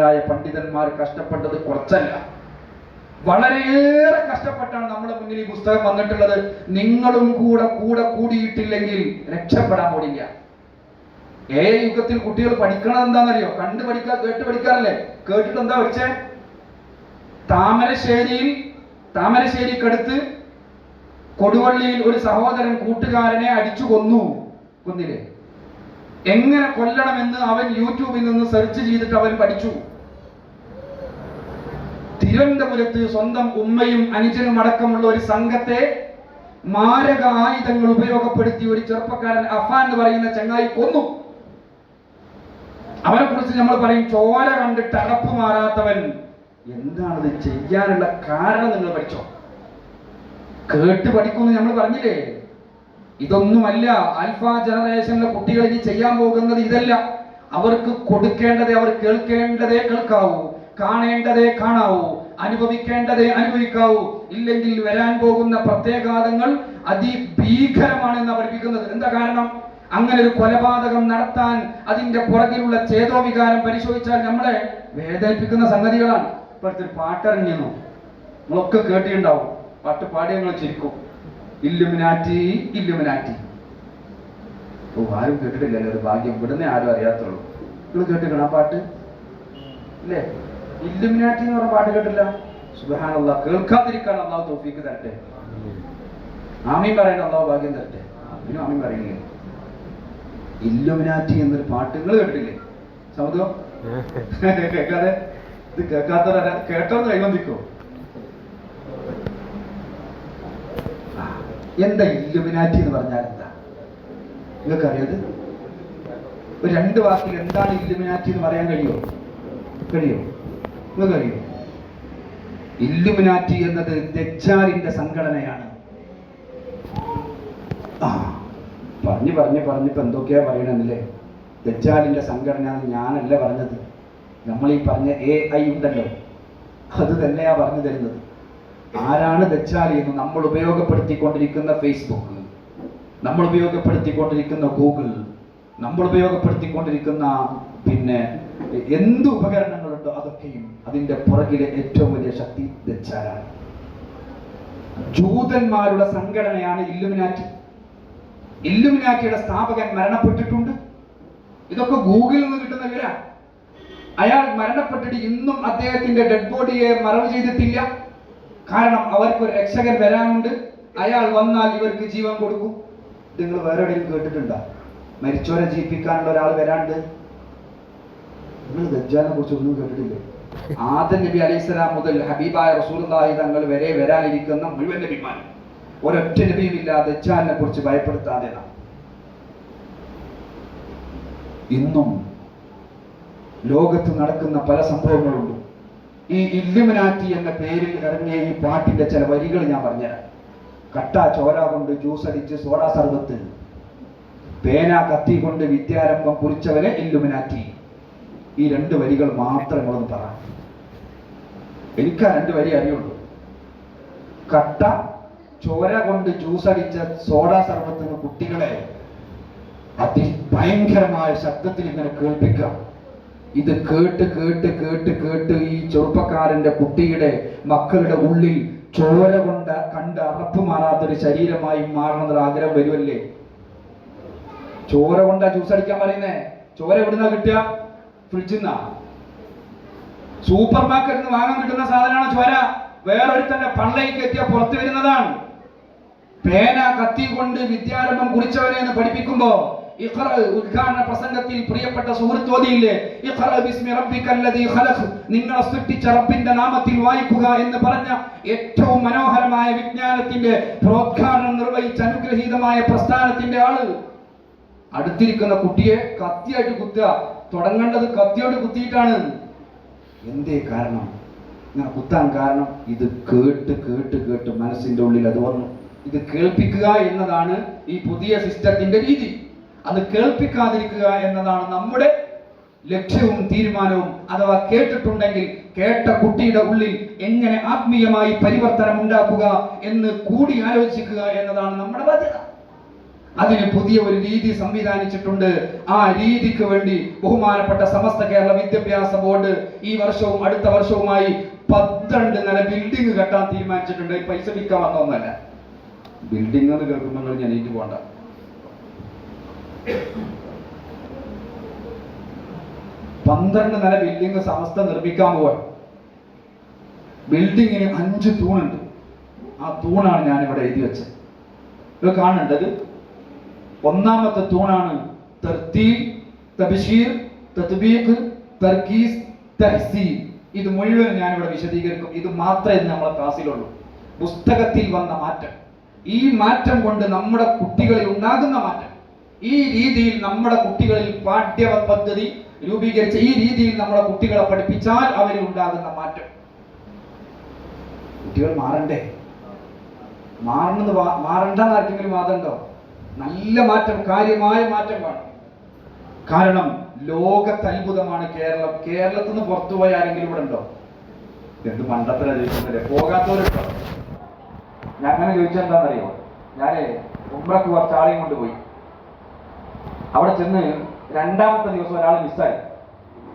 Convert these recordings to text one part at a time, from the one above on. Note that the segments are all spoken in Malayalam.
പണ്ഡിതന്മാർ കഷ്ടപ്പെട്ടത് കുറച്ചല്ല, വളരെയേറെ കഷ്ടപ്പെട്ടാണ് നമ്മുടെ മുന്നിൽ ഈ പുസ്തകം വന്നിട്ടുള്ളത്. നിങ്ങളും കൂടെ കൂടിയിട്ടില്ലെങ്കിൽ രക്ഷപ്പെടാൻ പോടില്ല. യുഗത്തിൽ കുട്ടികൾ പഠിക്കണത് എന്താണെന്നറിയോ? കണ്ടു പഠിക്കാൻ, കേട്ട് പഠിക്കാറല്ലേ? കേട്ടിട്ട് എന്താ പഠിച്ചേ? താമരശ്ശേരിക്കടുത്ത് കൊടുവള്ളിയിൽ ഒരു സഹോദരൻ കൂട്ടുകാരനെ അടിച്ചു കൊന്നില്ലേ? എങ്ങനെ കൊല്ലണമെന്ന് അവൻ യൂട്യൂബിൽ നിന്ന് സെർച്ച് ചെയ്തിട്ട് അവൻ പഠിച്ചു. തിരുവനന്തപുരത്ത് സ്വന്തം ഉമ്മയും അനുജനും അടക്കമുള്ള ഒരു സംഘത്തെ മാരക ആയുധങ്ങൾ ഉപയോഗപ്പെടുത്തി ഒരു ചെറുപ്പക്കാരൻ അഫാൻ എന്ന് പറയുന്ന ചങ്ങായി കൊന്നു. അവനെ കുറിച്ച് നമ്മൾ പറയും, ചോര കണ്ടിട്ട് അടപ്പ് മാറാത്തവൻ. എന്താണത് ചെയ്യാനുള്ള കാരണം നിങ്ങൾ പഠിച്ചോ? കേട്ട് പഠിക്കുമെന്ന് നമ്മൾ പറഞ്ഞില്ലേ? ഇതൊന്നുമല്ല. ആൽഫ ജനറേഷനിലെ കുട്ടികൾ ഇനി ചെയ്യാൻ പോകുന്നത് ഇതല്ല. അവർക്ക് കൊടുക്കേണ്ടതേ അവർ കേൾക്കേണ്ടതേ കേൾക്കാവൂ, കാണേണ്ടതേ കാണാവൂ, അനുഭവിക്കേണ്ടതേ അനുഭവിക്കാവൂ. ഇല്ലെങ്കിൽ വരാൻ പോകുന്ന പ്രത്യാഘാതങ്ങൾ അതിഭീകരമാണെന്ന് പഠിപ്പിക്കുന്നത്. എന്താ കാരണം? അങ്ങനെ ഒരു കൊലപാതകം നടത്താൻ അതിന്റെ പുറകിലുള്ള ചേതോവികാരം പരിശോധിച്ചാൽ നമ്മളെ വേദനിപ്പിക്കുന്ന സംഗതികളാണ്. ഇപ്പോഴത്തെ ഒരു പാട്ടിറങ്ങിയെന്നോ നമ്മളൊക്കെ കേട്ടിട്ടുണ്ടാവും. പാട്ട് പാടി ഞങ്ങൾ ചിരിക്കും. Illuminati Illuminati. ആരും കേട്ടിട്ടില്ലല്ലോ, ഒരു ഭാഗ്യം. ഇവിടുന്ന് ആരും അറിയാത്തുള്ളൂ. നിങ്ങൾ കേട്ടിക്കണം ആ പാട്ട് അല്ലേ? ഇല്ലുമിനാറ്റി എന്ന് പറഞ്ഞ പാട്ട് കേട്ടില്ല? സുബ്ഹാനല്ലാഹ്. കേൾക്കാതിരിക്കാൻ അള്ളാഹു തൗഫീക്ക് തരട്ടെ. ആമീൻ പറയാൻ അള്ളാഹു ഭാഗ്യം തരട്ടെ. പിന്നെ ആമീൻ പറയുന്നില്ലേ? ഇല്ലുമിനാറ്റി എന്നൊരു പാട്ട് നിങ്ങൾ കേട്ടിട്ടില്ലേ? സൗദോ കേൾക്കാതെ? ഇത് കേൾക്കാത്തവരെ കേട്ടോന്ന് കൈവന്തിക്കോ? എന്താ ഇല്ലുമിനാറ്റി എന്ന് പറഞ്ഞാൽ എന്താ നിങ്ങൾക്കറിയത്? ഒരു രണ്ട് വാക്കിൽ എന്താണ് ഇല്ലുമിനാറ്റി എന്ന് പറയാൻ കഴിയോ? നിങ്ങൾക്കറിയോ? ഇല്ലുമിനാറ്റി എന്നത് ദജ്ജാലിന്റെ സംഘടനയാണ്. പറഞ്ഞിപ്പോ എന്തൊക്കെയാ പറയണമെന്നില്ലേ? ദജ്ജാലിന്റെ സംഘടന ഞാനല്ല പറഞ്ഞത്. നമ്മൾ ഈ പറഞ്ഞ AI ഉണ്ടല്ലോ, അത് തന്നെയാ പറഞ്ഞു തരുന്നത്. ആരാണ് ദജ്ജാൽ എന്ന് നമ്മൾ ഉപയോഗപ്പെടുത്തിക്കൊണ്ടിരിക്കുന്ന ഫേസ്ബുക്ക്, നമ്മൾ ഉപയോഗപ്പെടുത്തിക്കൊണ്ടിരിക്കുന്ന ഗൂഗിൾ, നമ്മൾ ഉപയോഗപ്പെടുത്തിക്കൊണ്ടിരിക്കുന്ന പിന്നെ എന്ത് ഉപകരണങ്ങളുണ്ടോ അതൊക്കെയും അതിന്റെ പുറകിലെ ഏറ്റവും വലിയ ശക്തി ദജ്ജാലാണ്. ജൂതന്മാരുടെ സംഘടനയാണ് ഇല്ലുമിനാറ്റി. ഇല്ലുമിനാറ്റിയുടെ സ്ഥാപകൻ മരണപ്പെട്ടിട്ടുണ്ട്. ഇതൊക്കെ ഗൂഗിളിൽ നിന്ന് കിട്ടുന്ന വിവരം. അയാൾ മരണപ്പെട്ടിട്ട് ഇന്നും അദ്ദേഹത്തിന്റെ ഡെഡ് ബോഡിയെ മറവ് ചെയ്തിട്ടില്ല. കാരണം അവർക്കൊരു രക്ഷകൻ വരാനുണ്ട്. അയാൾ വന്നാൽ ഇവർക്ക് ജീവൻ കൊടുക്കും. നിങ്ങൾ വേറെ എവിടെയും കേട്ടിട്ടുണ്ടോ മരിച്ചവരെ ജീവിപ്പിക്കാനുള്ള ഒരാൾ വരാണ്ട്? നിങ്ങൾ ദജ്ജാലിനെ കുറിച്ച് ഒന്നും കേട്ടിട്ടില്ലേ? ആദം നബി അലൈഹിസ്സലാം മുതൽ ഹബീബായ റസൂലുള്ളാഹി തങ്ങൾ വരെ വരാനിരിക്കുന്ന മുഴുവൻ നബിമാരും ഒരൊറ്റ നബിയുമില്ല ദജ്ജാലിനെ കുറിച്ച് ഭയപ്പെടുത്താതെ. ഇന്നും ലോകത്ത് നടക്കുന്ന പല സംഭവങ്ങളുണ്ട്. ഈ ഇല്ലുമിനാറ്റി എന്ന പേരിൽ ഇറങ്ങിയ ഈ പാട്ടിന്റെ ചില വരികൾ ഞാൻ പറഞ്ഞുതരാം. കട്ട ചോര കൊണ്ട് ജ്യൂസ് അടിച്ച് സോഡാ സർബത്ത്, പേന കത്തി കൊണ്ട് വിദ്യാരംഭം കുറിച്ചവരെ ഇല്ലുമിനാറ്റി. ഈ രണ്ട് വരികൾ മാത്രം നിങ്ങളൊന്ന് പറ. എനിക്ക് ആ രണ്ട് വരി അറിയുള്ളൂ. കട്ട ചോര കൊണ്ട് ജ്യൂസ് അടിച്ച സോഡാ സർബത്തിന് കുട്ടികളെ അതിഭയങ്കരമായ ശബ്ദത്തിൽ ഇങ്ങനെ കേൾപ്പിക്കാം. ഇത് കേട്ട് കേട്ട് കേട്ട് കേട്ട് ഈ ചെറുപ്പക്കാരന്റെ കുട്ടിയുടെ മക്കളുടെ ഉള്ളിൽ ചോര കൊണ്ട് കണ്ട് അറപ്പ് മാറാത്തൊരു ശരീരമായി മാറണമെന്നൊരു ആഗ്രഹം വരുമല്ലേ? ചോര കൊണ്ടാ ജ്യൂസ് അടിക്കാൻ പറയുന്നേ. ചോര എവിടുന്നാ കിട്ടുക? ഫ്രിഡ്ജിൽ നിന്നാ, സൂപ്പർ മാർക്കറ്റിൽ നിന്ന് വാങ്ങാൻ കിട്ടുന്ന സാധനമാണ് ചോര. വേറൊരുത്തന്റെ പള്ളയ്ക്ക് എത്തിയ പുറത്തു വരുന്നതാണ്. പേന കത്തി കൊണ്ട് വിദ്യാരംഭം കുറിച്ചവനെ എന്ന് പഠിപ്പിക്കുമ്പോ ഉദ്ഘാടന പ്രസംഗത്തിൽ പ്രിയപ്പെട്ട സുഹൃത്ത് ഓതിയില്ലേ, നിങ്ങളെ സൃഷ്ടിച്ച റബ്ബിന്റെ നാമത്തിൽ വായിക്കുക എന്ന് പറഞ്ഞ ഏറ്റവും മനോഹരമായ വിജ്ഞാനത്തിന്റെ പ്രോദ്ഘാടനം നിർവഹിച്ച അനുഗ്രഹീതമായ പ്രസ്ഥാനത്തിന്റെ ആള് അടുത്തിരിക്കുന്ന കുട്ടിയെ കത്തിയായിട്ട് കുത്തുക. തുടങ്ങേണ്ടത് കത്തിയോട് കുത്തിയിട്ടാണ്. എന്തേ കാരണം? ഇങ്ങനെ കുത്താൻ കാരണം ഇത് കേട്ട് കേട്ട് കേട്ട് മനസ്സിന്റെ ഉള്ളിൽ അത് വന്നു. ഇത് കേൾപ്പിക്കുക എന്നതാണ് ഈ പുതിയ സിസ്റ്റത്തിന്റെ രീതി. അത് കേൾപ്പിക്കാതിരിക്കുക എന്നതാണ് നമ്മുടെ ലക്ഷ്യവും തീരുമാനവും. അഥവാ കേട്ടിട്ടുണ്ടെങ്കിൽ കേട്ട കുട്ടിയുടെ ഉള്ളിൽ എങ്ങനെ ആത്മീയമായി പരിവർത്തനം ഉണ്ടാക്കുക എന്ന് കൂടി ആലോചിക്കുക എന്നതാണ് നമ്മുടെ ബാധ്യത. അതിന് പുതിയ ഒരു രീതി സംവിധാനിച്ചിട്ടുണ്ട്. ആ രീതിക്ക് വേണ്ടി ബഹുമാനപ്പെട്ട സമസ്ത കേരള വിദ്യാഭ്യാസ ബോർഡ് ഈ വർഷവും അടുത്ത വർഷവുമായി 12 നില ബിൽഡിംഗ് കെട്ടാൻ തീരുമാനിച്ചിട്ടുണ്ട്. പൈസ വിൽക്കാൻ വന്നൊന്നല്ല. ബിൽഡിംഗ് എന്ന് കേൾക്കുമ്പോൾ ഞാൻ എനിക്ക് പോണ്ട. 12 നില ബിൽഡിംഗ് സമസ്ത നിർമ്മിക്കാൻ പോവാൻ. ബിൽഡിങ്ങിന് 5 തൂണുണ്ട്. ആ തൂണാണ് ഞാനിവിടെ എഴുതി വെച്ചത്. ഇത് കാണേണ്ടത് ഒന്നാമത്തെ തൂണാണ് തർത്തീൽ, തബ്ശീർ, തത്ബീഖ്, തർക്കീസ്, തഹ്സീൻ. ഇത് മുഴുവൻ ഞാനിവിടെ വിശദീകരിക്കും. ഇത് മാത്രമേ നമ്മളെ ക്ലാസ്സിലുള്ളൂ. പുസ്തകത്തിൽ വന്ന മാറ്റം, ഈ മാറ്റം കൊണ്ട് നമ്മുടെ കുട്ടികളിൽ ഉണ്ടാകുന്ന മാറ്റം, ഈ രീതിയിൽ നമ്മുടെ കുട്ടികളിൽ പാഠ്യ പദ്ധതി രൂപീകരിച്ച ഈ രീതിയിൽ നമ്മുടെ കുട്ടികളെ പഠിപ്പിച്ചാൽ അവരിൽ ഉണ്ടാകുന്ന മാറ്റം. കുട്ടികൾ മാറണ്ടേ? മാറണ്ടെന്ന് ആർക്കെങ്കിലും വാദമുണ്ടോ? നല്ല മാറ്റം, കാര്യമായ മാറ്റം വേണം. കാരണം ലോകത്ത് അത്ഭുതമാണ് കേരളം. കേരളത്തിൽ നിന്ന് പുറത്തുപോയ ആരെങ്കിലും ഇവിടെ ഉണ്ടോ? എന്ത് മണ്ടത്തില ചോദിക്കുന്നില്ലേ? പോകാത്തവരുണ്ടോ? ഞാൻ അങ്ങനെ ചോദിച്ചാൽ എന്താണെന്നറിയോ? ഞാന് ഉംറക്ക് കുറച്ച് ആളെയും കൊണ്ടുപോയി. അവിടെ ചെന്ന് 2ാമത്തെ ദിവസം ഒരാൾ മിസ്സായി.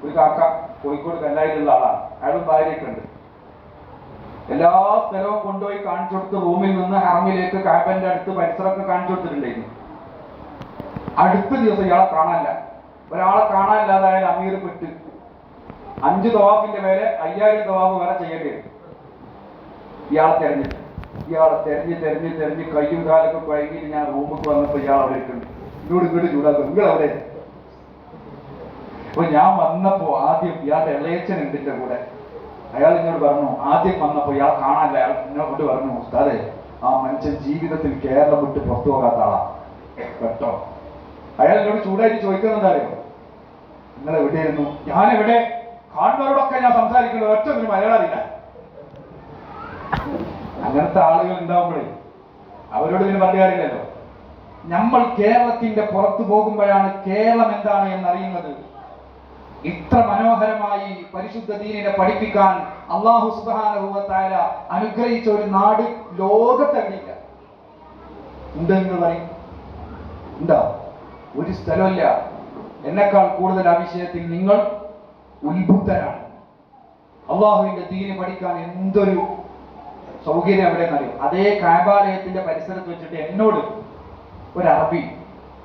ഒരു കാക്ക കോഴിക്കോട് കല്ലായിലുള്ള ആളാണ്. അയാളും ഭാര്യയൊക്കെ ഉണ്ട്. എല്ലാ സ്ഥലവും കൊണ്ടുപോയി കാണിച്ചു കൊടുത്ത് റൂമിൽ നിന്ന് ഹറമിലേക്ക് കാബന്റെ അടുത്ത് പരിസരമൊക്കെ കാണിച്ചു കൊടുത്തിട്ടുണ്ടായിരുന്നു. അടുത്ത ദിവസം ഇയാളെ കാണാനില്ല. ഒരാളെ കാണാനില്ലാതായാലും അമീർ പെട്ട് 5 തവാഫിന്റെ മേലെ 5000 തവാഫ് വരെ ചെയ്യേണ്ടി വരും. ഇയാളെ തെരഞ്ഞ് കയ്യും കാലൊക്കെ കഴിഞ്ഞിട്ട് ഞാൻ റൂമിൽ വന്നപ്പോ ഇയാൾ അവിടെ ഇട്ടുണ്ട്. ഇങ്ങോട്ട് ചൂടാക്കും. നിങ്ങൾ അവിടെ. അപ്പൊ ഞാൻ വന്നപ്പോ ആദ്യം ഇയാളുടെ ഇളയച്ചൻ ഉണ്ട് എന്റെ കൂടെ. അയാൾ എന്നോട് പറഞ്ഞു, ആദ്യം വന്നപ്പോ ഇയാൾ കാണാനില്ല. അയാൾ എന്നോട് പറഞ്ഞു, ഉസ്താദേ, ആ മനുഷ്യൻ ജീവിതത്തിൽ കേരളം വിട്ട് പുറത്തു പോകാത്ത ആളാ കേട്ടോ. അയാൾ എന്നോട് ചൂടായിട്ട് ചോദിക്കുന്നുണ്ടായോ, നിങ്ങൾ എവിടെയായിരുന്നു? ഞാനെവിടെ? കാണുന്നവരോടൊക്കെ ഞാൻ സംസാരിക്കുന്നത്, ഒറ്റ ഒരു മലയാളം അറിയില്ല. അങ്ങനത്തെ ആളുകൾ ഉണ്ടാവുമ്പോഴേ അവരോട് ഇതിന് പറഞ്ഞ കാര്യമില്ലല്ലോ. നമ്മൾ കേരളത്തിന്റെ പുറത്തു പോകുമ്പോഴാണ് കേരളം എന്താണ് എന്നറിയുന്നത്. ഇത്ര മനോഹരമായി പരിശുദ്ധ ദീനിനെ പഠിപ്പിക്കാൻ അല്ലാഹു സുബ്ഹാനഹു വ തആല അനുഗ്രഹിച്ച ഒരു നാട് ലോകത്തെവിടെയില്ല. ഉണ്ട് എന്ന് പറയും? ഉണ്ടോ? ഒരു സ്ഥലമില്ല. എന്നെക്കാൾ കൂടുതൽ ആ വിഷയത്തിൽ നിങ്ങൾ ഉത്ബുദ്ധരാണ്. അള്ളാഹുവിന്റെ ദീന് പഠിക്കാൻ എന്തൊരു സൗകര്യം അവിടെ എന്നറിയും. അതേ കാബാലയത്തിന്റെ പരിസരത്ത് വെച്ചിട്ട് എന്നോട് ഒരു അറബി,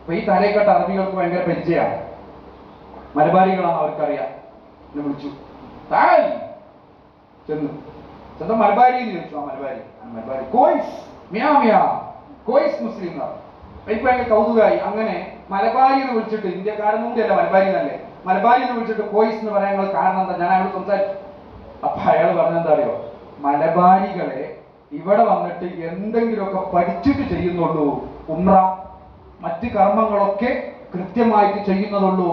അപ്പൊ ഈ തലയെക്കെട്ട അറബികൾക്ക് ഭയങ്കര പരിചയമാണ്, മലബാരികളാണ്, അവർക്കറിയാം. എന്നെ വിളിച്ചു, ചെന്നു മലബാരി എന്ന് ചോദിച്ചു. ആ മലബാരി കോയിസ് മുസ്ലിം എനിക്ക് ഭയങ്കര കൗതുകമായി. അങ്ങനെ മലബാരി എന്ന് വിളിച്ചിട്ട്, ഇന്ത്യക്കാരനും കൂടിയല്ല മലബാരി എന്നല്ലേ, മലബാരി എന്ന് വിളിച്ചിട്ട് കോയിസ് എന്ന് പറയാനുള്ള കാരണം എന്താ? ഞാൻ അയാളോട് സംസാരിച്ചു. അപ്പൊ അയാൾ പറഞ്ഞെന്താ അറിയോ, മലബാരികളെ ഇവിടെ വന്നിട്ട് എന്തെങ്കിലുമൊക്കെ പഠിച്ചിട്ട് ചെയ്യുന്നുള്ളൂ. ഉംറ മറ്റ് കർമ്മങ്ങളൊക്കെ കൃത്യമായിട്ട് ചെയ്യുന്നതുള്ളൂ.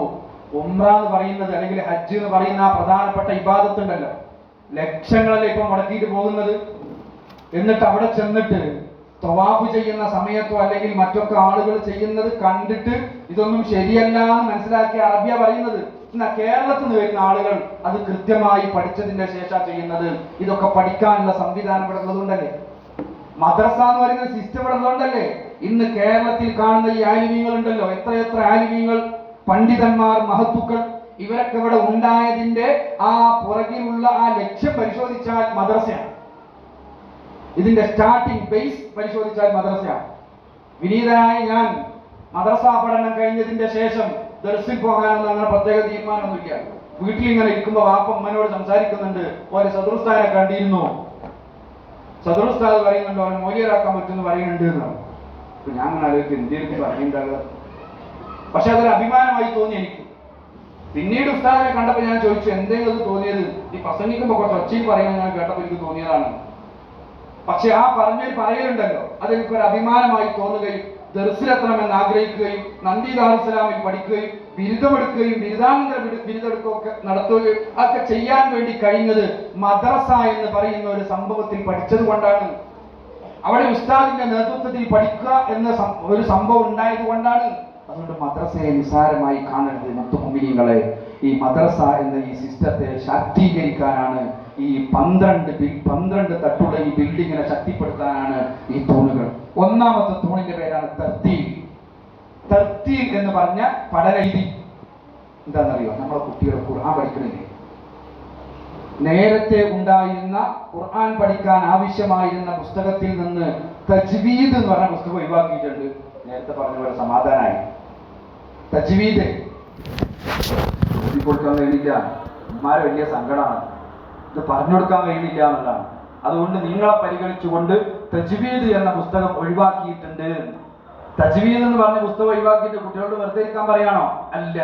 ഉംറ എന്ന് പറയുന്നത് അല്ലെങ്കിൽ ഹജ്ജ് എന്ന് പറയുന്ന ആ പ്രധാനപ്പെട്ട ഇബാദത്ത് ഉണ്ടല്ലോ, ലക്ഷങ്ങളല്ലേ ഇപ്പൊ മുടക്കിയിട്ട് പോകുന്നത്. എന്നിട്ട് അവിടെ ചെന്നിട്ട് തവാഫ് ചെയ്യുന്ന സമയത്തോ അല്ലെങ്കിൽ മറ്റൊക്കെ ആളുകൾ ചെയ്യുന്നത് കണ്ടിട്ട് ഇതൊന്നും ശരിയല്ല എന്ന് മനസ്സിലാക്കിയ അറബിയ പറയുന്നത്. എന്നാൽ കേരളത്തിൽ നിന്ന് വരുന്ന ആളുകൾ അത് കൃത്യമായി പഠിച്ചതിന്റെ ശേഷം ചെയ്യുന്നത്. ഇതൊക്കെ പഠിക്കാനുള്ള സംവിധാനം ഇവിടെ ഉള്ളതുകൊണ്ടല്ലേ, മദ്രസ എന്ന് പറയുന്ന സിസ്റ്റം ഇവിടെ ഉള്ളതുകൊണ്ടല്ലേ ഇന്ന് കേരളത്തിൽ കാണുന്ന ഈ ആലിമീങ്ങൾ ഉണ്ടല്ലോ, എത്രയെത്ര ആലിമീങ്ങൾ, പണ്ഡിതന്മാർ, മഹത്തുക്കൾ, ഇവരൊക്കെ ഇവിടെ ഉണ്ടായതിന്റെ ആ പുറകിലുള്ള ആ ലക്ഷ്യം പരിശോധിച്ചാൽ മദ്രസയാണ്. ഇതിന്റെ സ്റ്റാർട്ടിംഗ് ബേസ് പരിശോധിച്ചാൽ മദ്രസയാണ്. വിനീതനായി ഞാൻ മദ്രസ പഠനം കഴിഞ്ഞതിന്റെ ശേഷം ദർസിൽ പോകാനൊന്നും അങ്ങനെ പ്രത്യേക തീരുമാനമൊന്നുമില്ല. വീട്ടിലിങ്ങനെ ഇരിക്കുമ്പോ വാപ്പ അമ്മനോട് സംസാരിക്കുന്നുണ്ട്, ഓരോ സദറുസ്താനെ കണ്ടിരുന്നു, സദറുസ്താദ് പറയുന്നുണ്ട് അവനെ മൗലിയരാക്കാൻ പറ്റുമെന്ന് പറയുന്നുണ്ട് എന്ന്. അപ്പൊ ഞാൻ അങ്ങനെ ആലോചിക്കും, ഇന്ത്യയിലേക്ക് പറയുന്നുണ്ടാകുക. പക്ഷെ അതൊരു അഭിമാനമായി തോന്നി എനിക്ക്. പിന്നീട് ഉസ്താദിനെ കണ്ടപ്പോൾ ഞാൻ ചോദിച്ചു, എന്തെങ്കിലും തോന്നിയത്? ഈ പ്രസംഗിക്കുമ്പോ കുറച്ച് ഒച്ചയിൽ പറയുന്നത് ഞാൻ കേട്ടപ്പോൾ എനിക്ക് തോന്നിയതാണ്. പക്ഷെ ആ പറയലുണ്ടല്ലോ, അതെനിക്കൊരു അഭിമാനമായി തോന്നുകയും ദർസിലെത്തണമെന്ന് ആഗ്രഹിക്കുകയും നന്ദി ദാറുസ്സലാമിൽ പഠിക്കുകയും ബിരുദമെടുക്കുകയും ബിരുദാനന്തര ബിരുദെടുക്കുകയൊക്കെ നടത്തുകയും ഒക്കെ ചെയ്യാൻ വേണ്ടി കഴിഞ്ഞത് മദ്രസ എന്ന് പറയുന്ന ഒരു സംഭവത്തിൽ പഠിച്ചത് കൊണ്ടാണ്. അവിടെ ഉസ്താദിന്റെ നേതൃത്വത്തിൽ പഠിക്കുക എന്ന ഒരു സംഭവം ഉണ്ടായത് കൊണ്ടാണ്. അതുകൊണ്ട് മദ്രസയെ നിസ്സാരമായി കാണരുത് മുത്തുമുഅ്മിനീങ്ങളെ. ഈ മദ്രസ എന്ന ഈ സിസ്റ്റത്തെ ശാക്തീകരിക്കാനാണ് ഈ 12 തട്ടുള്ള ഈ ബിൽഡിങ്ങിനെ ശക്തിപ്പെടുത്താനാണ് ഈ തൂണുകൾ. ഒന്നാമത്തെ തൂണിന്റെ പേരാണ് തർത്തീബ്. തർത്തീൽ എന്ന് പറഞ്ഞ പഠന രീതി എന്താണെന്നറിയോ? നമ്മളെ കുട്ടികൾ ഖുർആൻ പഠിക്കണില്ലേ? നേരത്തെ ഉണ്ടായിരുന്ന ഖുർആൻ പഠിക്കാൻ ആവശ്യമായിരുന്ന പുസ്തകത്തിൽ നിന്ന് തജ്വീദ് എന്ന് പറഞ്ഞ പുസ്തകം ഒഴിവാക്കിയിട്ടുണ്ട്. നേരത്തെ പറഞ്ഞ പോലെ സമാധാനമായി. തജ്വീദ് കൊടുക്കാൻ കഴിയില്ല, ഉമ്മാരെ വലിയ സങ്കടമാണ്. ഇത് പറഞ്ഞു കൊടുക്കാൻ കഴിയില്ല എന്നുള്ളതാണ്. അതുകൊണ്ട് നിങ്ങളെ പരിഗണിച്ചുകൊണ്ട് തജ്വീദ് എന്ന പുസ്തകം ഒഴിവാക്കിയിട്ടുണ്ട്. തജ്വീദ് എന്ന് പറഞ്ഞ പുസ്തകം ഒഴിവാക്കിയിട്ട് കുട്ടികളോട് വെറുതെ ഇരിക്കാൻ പറയാണോ? അല്ല.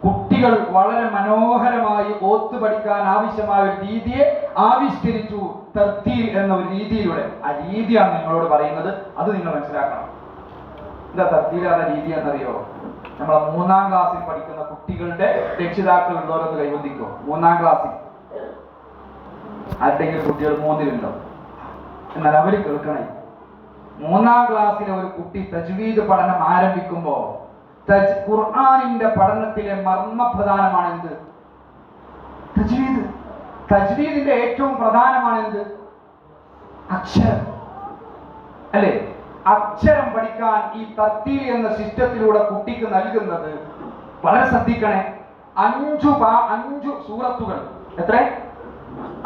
കുട്ടികൾ വളരെ മനോഹരമായി ഓത്ത് പഠിക്കാൻ ആവശ്യമായ ഒരു രീതിയെ ആവിഷ്കരിച്ചു തർത്തീൽ എന്ന ഒരു രീതിയിലൂടെ. ആ രീതിയാണ് നിങ്ങളോട് പറയുന്നത്. അത് നിങ്ങൾ മനസ്സിലാക്കണം. എന്താ തർത്തീൽ എന്ന രീതി എന്നറിയോ? നമ്മളെ 3ാം ക്ലാസ്സിൽ പഠിക്കുന്ന കുട്ടികളുടെ രക്ഷിതാക്കൾ ഉള്ളവരൊന്ന് കൈവന്തിക്കോ. 3ാം ക്ലാസ്സിൽ ആരുടെങ്കിലും കുട്ടികൾ 3-ലുണ്ടോ? എന്നാൽ അവർ കേൾക്കണേ. 3ാം ക്ലാസ്സിലെ ഒരു കുട്ടി തജ്വീദ് പഠനം ആരംഭിക്കുമ്പോ ഖുർആനിന്റെ പഠനത്തിലെ മർമ്മപ്രധാനമാണ് എന്ത്? തജ്വീദ്. തജ്വീദിന്റെ ഏറ്റവും പ്രധാനമാണ് എന്ത്? അക്ഷരം അല്ലേ? അക്ഷരം പഠിക്കാൻ ഈ തർത്തീൽ എന്ന സിസ്റ്റത്തിലൂടെ കുട്ടിക്ക് നൽകുന്നത് വളരെ ശ്രദ്ധിക്കണേ. 5 സൂറത്തുകൾ. എത്ര?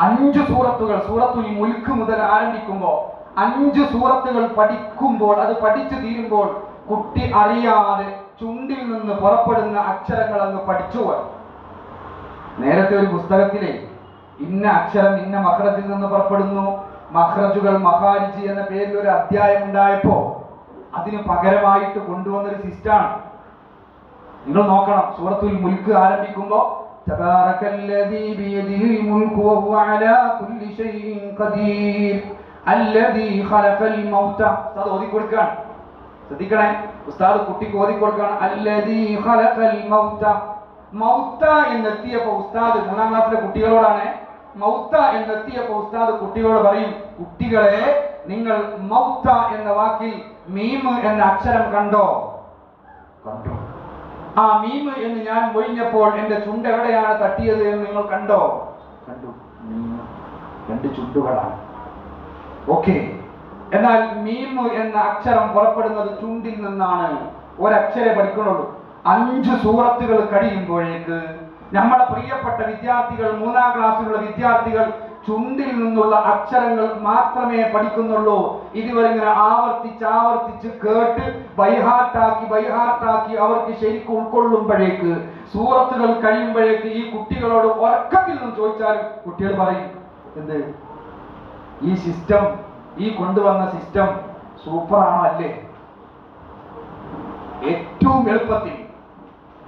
5 സൂറത്തുകൾ. സൂറത്തുൽ മുൽക്ക് മുതൽ ആരംഭിക്കുമ്പോൾ 5 സൂറത്തുകൾ പഠിക്കുമ്പോൾ, അത് പഠിച്ചു തീരുമ്പോൾ കുട്ടി അറിയാതെ ചുണ്ടിൽ നിന്ന് പുറപ്പെടുന്ന അക്ഷരങ്ങൾ അങ്ങ് പഠിച്ചു പോയി. നേരത്തെ ഒരു പുസ്തകത്തിലെ ഇന്ന അക്ഷരം ഇന്ന മഖ്റജിൽ നിന്ന് പുറപ്പെടുന്നു, മഖ്റജുകൾ മഖാരിജ് എന്ന പേരിൽ ഒരു അധ്യായം ഉണ്ടായപ്പോ അതിന് പകരമായിട്ട് കൊണ്ടുവന്നൊരു സിസ്റ്റാണ്. നിങ്ങൾ നോക്കണം, സൂറത്തുൽ മുൽക്ക് ആരംഭിക്കുമ്പോ തബാറകല്ലദീ ബിയദിഹിൽ മുൽക്കു വഹുവ അലാ കുല്ലി ഷൈഇൻ ഖദീർ അല്ലദീ ഖലഖൽ മൗത. അത് ഓതി കൊടുക്കാൻ ശ്രദ്ധിക്കണേ. ഉസ്താദ് കുട്ടിക്ക് ഓതി കൊടുക്കാൻ അല്ലദീ ഖലഖൽ മൗത. മൗത എന്നെത്തിയപ്പോ ഉസ്താദ് 3ാം ക്ലാസ്സിലെ കുട്ടികളോടാണ്. മൗത എന്നെത്തിയപ്പോ ഉസ്താദ് കുട്ടികളോട് പറയും, കുട്ടികളെ നിങ്ങൾ മൗത എന്ന വാക്കിൽ മീമ് എന്ന അക്ഷരം കണ്ടോ? കണ്ടു. ആ മീമ് എന്ന് ഞാൻ മൊഴിഞ്ഞപ്പോൾ എന്റെ ചുണ്ട് എവിടെയാണ് തട്ടിയത് എന്ന് നിങ്ങൾ കണ്ടോ? കണ്ടു. 2 ചുണ്ടുകളാണ്. ഓക്കെ. എന്നാൽ മീമ് എന്ന അക്ഷരം പുറപ്പെടുന്നത് ചുണ്ടിൽ നിന്നാണ്. ഒരക്ഷരെ പഠിക്കുന്നുള്ളൂ. 5 സൂറത്തുകൾ കഴിയുമ്പോഴേക്ക് നമ്മുടെ പ്രിയപ്പെട്ട വിദ്യാർത്ഥികൾ, 3ാം ക്ലാസ്സിലുള്ള വിദ്യാർത്ഥികൾ ചുണ്ടിൽ നിന്നുള്ള അക്ഷരങ്ങൾ മാത്രമേ പഠിക്കുന്നുള്ളൂ. ഇതുവരെ ഇങ്ങനെ ആവർത്തിച്ച് കേട്ട് ബൈഹാർട്ടാക്കി അവർക്ക് ശരിക്കും ഉൾക്കൊള്ളുമ്പോഴേക്ക്, സൂറത്തുകൾ കഴിയുമ്പോഴേക്ക് ഈ കുട്ടികളോട് ഉറക്കത്തിൽ നിന്ന് ചോദിച്ചാലും കുട്ടികൾ പറയും എന്ത്? ഈ സിസ്റ്റം, ഈ കൊണ്ടുവന്ന സിസ്റ്റം സൂപ്പറാണോ അല്ലേ? ഏറ്റവും എളുപ്പത്തിൽ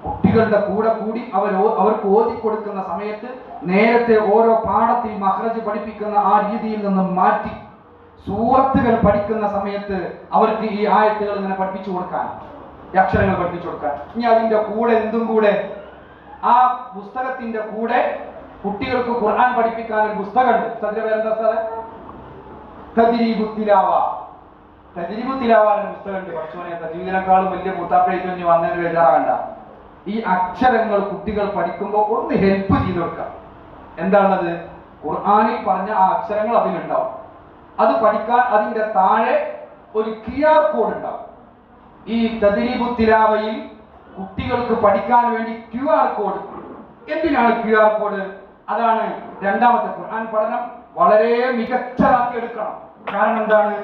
കുട്ടികളുടെ കൂടെ കൂടി അവർക്ക് ഓതി കൊടുക്കുന്ന സമയത്ത് നേരത്തെ ഓരോ പാഠത്തിൽ മഖ്റജ് പഠിപ്പിക്കുന്ന ആ രീതിയിൽ നിന്നും മാറ്റി സൂറത്തുകൾ പഠിക്കുന്ന സമയത്ത് അവർക്ക് ഈ ആയത്തുകൾ ഇങ്ങനെ പഠിപ്പിച്ചു കൊടുക്കാൻ, അക്ഷരങ്ങൾ പഠിപ്പിച്ചു കൊടുക്കാൻ. ഇനി അതിന്റെ കൂടെ എന്തും കൂടെ, ആ പുസ്തകത്തിന്റെ കൂടെ കുട്ടികൾക്ക് ഖുർആൻ പഠിപ്പിക്കാൻ ഒരു പുസ്തകമുണ്ട്. അതിന്റെ പേരെന്താ സാറേ? തദ്രീബു തിലാവ. തദ്രീബു തിലാവ എന്ന പുസ്തകമുണ്ട്. പക്ഷേ തജ്വീദിനേക്കാളും വലിയ മുത്താപ്പഴേക്ക് വന്നതിന് ബേജാറാകണ്ട. ഈ അക്ഷരങ്ങൾ കുട്ടികൾ പഠിക്കുമ്പോൾ ഒന്ന് ഹെൽപ്പ് ചെയ്ത് കൊടുക്കാം. എന്താണത്? ഖുർആനിൽ പറഞ്ഞ ആ അക്ഷരങ്ങൾ അതിലുണ്ടാവും. അത് പഠിക്കാൻ അതിന്റെ താഴെ ഒരു QR കോഡ് ഉണ്ടാവും. ഈ തദ്രീബു തിലാവയിൽ കുട്ടികൾക്ക് പഠിക്കാൻ വേണ്ടി QR കോഡ്. എന്തിനാണ് QR കോഡ്? അതാണ് രണ്ടാമത്തെ ഖുർആൻ പഠനം വളരെ മികച്ചതാക്കി എടുക്കണം. കാരണം എന്താണ്?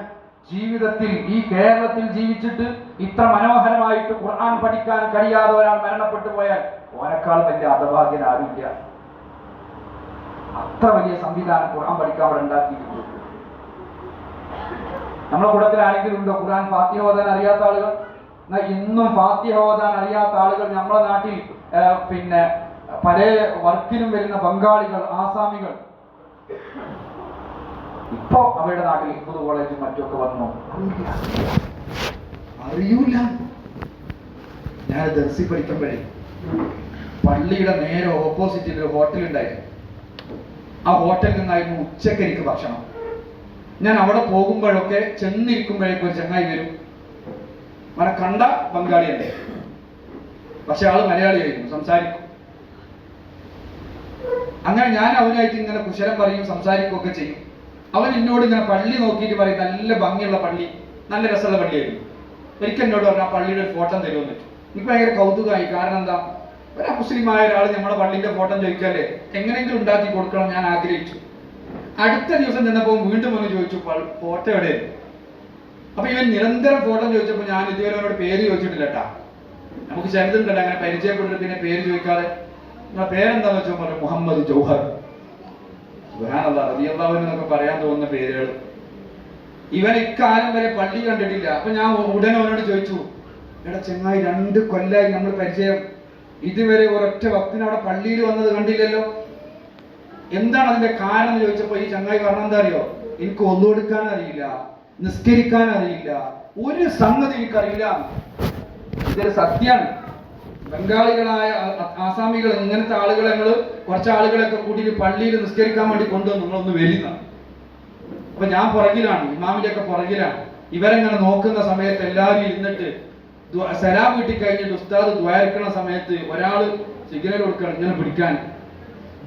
ജീവിതത്തിൽ ഈ കേരളത്തിൽ ജീവിച്ചിട്ട് ഇത്ര മനോഹരമായിട്ട് ഖുർആൻ പഠിക്കാൻ കഴിയാതെ ഒരാൾ മരണപ്പെട്ടു പോയാൽ ഓനേക്കാൾ വലിയ അധഭാഗ്യൻ ആരുമില്ല. അത്ര വലിയ സംവിധാനം ഖുർആൻ പഠിക്കാൻ അവിടെ ഉണ്ടാക്കിയിട്ടുണ്ട്. നമ്മുടെ കൂട്ടത്തിൽ ആരെങ്കിലും ഉണ്ടോ ഖുർആൻ ഫാത്തിഹ ഓതാൻ അറിയാത്ത ആളുകൾ? എന്നാൽ ഇന്നും ഫാത്തിഹ ഓതാൻ അറിയാത്ത ആളുകൾ നമ്മുടെ നാട്ടിൽ പിന്നെ പല വർക്കിനും വരുന്ന ബംഗാളികൾ, ആസാമികൾ ഇപ്പോ അവരുടെ നാട്ടിൽ ഹിഫ്ദ് കോളേജും മറ്റുമൊക്കെ വന്നു. അറിയൂല. ഞാൻ ദർസി പഠിക്കുമ്പോഴേ പള്ളിയുടെ നേരെ ഓപ്പോസിറ്റിൽ ഒരു ഹോട്ടൽ ഉണ്ടായിരുന്നു. ആ ഹോട്ടലിൽ നിന്നായിരുന്നു ഉച്ചക്ക് എനിക്ക് ഭക്ഷണം. ഞാൻ അവിടെ പോകുമ്പോഴൊക്കെ ചെന്നിരിക്കുമ്പോഴേക്കും ഒരു ചങ്ങായി വരും. അവനെ കണ്ട ബംഗാളിയല്ലേ, പക്ഷെ ആള് മലയാളിയായിരുന്നു, സംസാരിക്കും. അങ്ങനെ ഞാൻ അവനായിട്ട് ഇങ്ങനെ കുശലം പറയും, സംസാരിക്കുകയൊക്കെ ചെയ്യും. അവൻ എന്നോട് ഇങ്ങനെ പള്ളി നോക്കിയിട്ട് പറയും, നല്ല ഭംഗിയുള്ള പള്ളി, നല്ല രസമുള്ള പള്ളിയായിരുന്നു. ഒരിക്കൽ എന്നോട് പറഞ്ഞു ആ പള്ളിയുടെ ഒരു ഫോട്ടോ തരുമെന്ന് വെച്ചു. എനിക്ക് ഭയങ്കര കൗതുകമായി. കാരണം എന്താ, ഒരു മുസ്ലിമായ ഒരാൾ നമ്മുടെ പള്ളിന്റെ ഫോട്ടോ ചോദിക്കാല്ലേ, എങ്ങനെയെങ്കിലും ഉണ്ടാക്കി കൊടുക്കണം ഞാൻ ആഗ്രഹിച്ചു. അടുത്ത ദിവസം ചെന്നപ്പോൾ വീണ്ടും ഒന്ന് ചോദിച്ചു ഫോട്ടോ എവിടെ. അപ്പൊ ഇവൻ നിരന്തരം ഫോട്ടോ ചോദിച്ചപ്പോൾ ഞാൻ ഇതുവരെ അവനോട് പേര് ചോദിച്ചിട്ടില്ല കേട്ടാ. നമുക്ക് ചിലതുണ്ടല്ലോ അങ്ങനെ പരിചയപ്പെട്ടിട്ട് പിന്നെ പേര് ചോദിക്കാതെ നിങ്ങളെ പേരെന്താന്ന് വെച്ചാൽ പറഞ്ഞു മുഹമ്മദ് ജൗഹർ റളിയല്ലാഹു പറയാൻ തോന്നുന്ന പേരുകൾ. ഇവൻ ഇക്കാലം വരെ പള്ളി കണ്ടിട്ടില്ല. അപ്പൊ ഞാൻ ഉടനെ അവനോട് ചോദിച്ചു, എടാ ചെങ്ങായി 2 കൊല്ലായി നമ്മൾ പരിചയം, ഇതുവരെ ഒരൊറ്റ ഭക്തന് അവിടെ പള്ളിയിൽ വന്നത് കണ്ടില്ലല്ലോ, എന്താണ് അതിന്റെ കാരണം എന്ന് ചോദിച്ചപ്പോ ഈ ചങ്ങായി പറഞ്ഞ എന്താ അറിയോ, എനിക്ക് ഒന്നു കൊടുക്കാൻ അറിയില്ല, നിസ്കരിക്കാൻ അറിയില്ല, ഒരു സംഗതി എനിക്കറിയില്ല. ഇതൊരു സത്യമാണ്. ബംഗാളികളായ ആസാമികൾ ഇങ്ങനത്തെ ആളുകളെ കുറച്ച് ആളുകളൊക്കെ കൂട്ടിയിട്ട് പള്ളിയിൽ നിസ്കരിക്കാൻ വേണ്ടി കൊണ്ടുവന്നു, നിങ്ങളൊന്ന് വരുന്ന. അപ്പൊ ഞാൻ പുറകിലാണ്, ഇമാമിന്റെ ഒക്കെ പുറകിലാണ്. ഇവരെങ്ങനെ നോക്കുന്ന സമയത്ത് എല്ലാവരും ഇരുന്നിട്ട് സലാം വീട്ടി കഴിഞ്ഞിട്ട് ഉസ്താദ് ദ്വാരക്കണ സമയത്ത് ഒരാള് സിഗ്നൽ കൊടുക്കണം ഇങ്ങനെ പിടിക്കാൻ.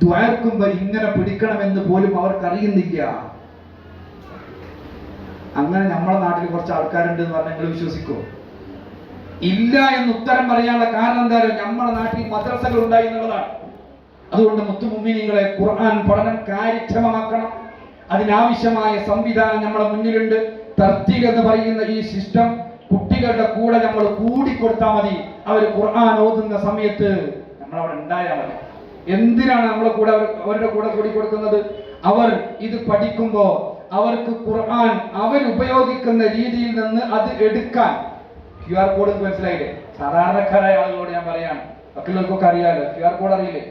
ദ്വാരക്കുമ്പോ ഇങ്ങനെ പിടിക്കണമെന്ന് പോലും അവർക്കറിയുന്നില്ല. അങ്ങനെ നമ്മളെ നാട്ടിൽ കുറച്ച് ആൾക്കാരുണ്ട് എന്ന് പറഞ്ഞാൽ നിങ്ങൾ വിശ്വസിക്കുമോ? ഇല്ല എന്ന് ഉത്തരം പറയാനുള്ള കാരണം എന്താ പറയുക, നമ്മുടെ നാട്ടിൽ മദ്രസകൾ ഉണ്ടായി എന്നുള്ളതാണ്. അതുകൊണ്ട് മുത്തുമുഅ്മിനീങ്ങളെ, ഖുർആൻ പഠനം കാര്യക്ഷമമാക്കണം. അതിനാവശ്യമായ സംവിധാനം നമ്മുടെ മുന്നിലുണ്ട്. തർത്തീൽ എന്ന് പറയുന്ന ഈ സിസ്റ്റം കുട്ടികളുടെ കൂടെ നമ്മൾ കൂടിക്കൊടുത്താൽ മതി. അവർ ഖുർആൻ ഓതുന്ന സമയത്ത് നമ്മളവിടെ ഉണ്ടായാൽ മതി. എന്തിനാണ് നമ്മളെ കൂടെ അവരുടെ കൂടെ കൂടിക്കൊടുക്കുന്നത്? അവർ ഇത് പഠിക്കുമ്പോ അവർക്ക് ഖുർആൻ അവർ ഉപയോഗിക്കുന്ന രീതിയിൽ നിന്ന് അത് എടുക്കാൻ QR കോഡ് മനസ്സിലായില്ലേ? സാധാരണക്കാരായ ആളുകളോട് ഞാൻ പറയാണ്, മറ്റുള്ളവർക്കൊക്കെ അറിയാലോ, QR കോഡ് അറിയില്ലേ?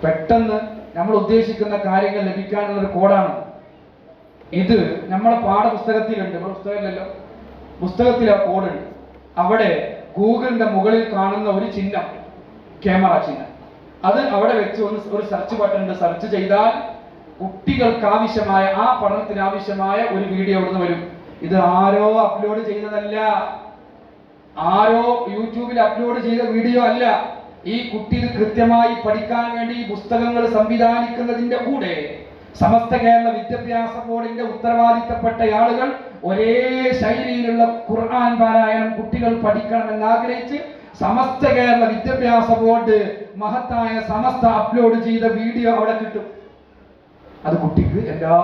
പെട്ടെന്ന് നമ്മൾ ഉദ്ദേശിക്കുന്ന കാര്യങ്ങൾ ലഭിക്കാനുള്ള ഒരു കോഡാണ് ഇത്. നമ്മളെ പാഠപുസ്തകത്തിലുണ്ട്, നമ്മുടെ പുസ്തകമില്ലല്ലോ, പുസ്തകത്തിൽ ആ കോഡുണ്ട്. അവിടെ ഗൂഗിളിന്റെ മുകളിൽ കാണുന്ന ഒരു ചിഹ്നം, ക്യാമറ ചിഹ്നം, അത് അവിടെ വെച്ച് ഒരു സെർച്ച് ബട്ടൺ ഉണ്ട്. സെർച്ച് ചെയ്താൽ കുട്ടികൾക്ക് ആവശ്യമായ ആ പഠനത്തിന് ആവശ്യമായ ഒരു വീഡിയോ അവിടുന്ന് വരും. ഇത് ആരോ അപ്ലോഡ് ചെയ്തതല്ല, ആരോ യൂട്യൂബിൽ അപ്ലോഡ് ചെയ്ത വീഡിയോ അല്ല. ഈ കുട്ടി ഇത് കൃത്യമായി പഠിക്കാൻ വേണ്ടി പുസ്തകങ്ങൾ സംവിധാനിക്കുന്നതിന്റെ കൂടെ സമസ്ത കേരള വിദ്യാഭ്യാസ ബോർഡിന്റെ ഉത്തരവാദിത്തപ്പെട്ട ആളുകൾ ഒരേ ശൈലിയിലുള്ള ഖുർആൻ പാരായണം കുട്ടികൾ പഠിക്കണമെന്ന് ആഗ്രഹിച്ച് സമസ്ത കേരള വിദ്യാഭ്യാസ ബോർഡ് മഹത്തായ സമസ്ത അപ്ലോഡ് ചെയ്ത വീഡിയോ അവിടെ കിട്ടും. അത് കുട്ടിക്ക് എല്ലാ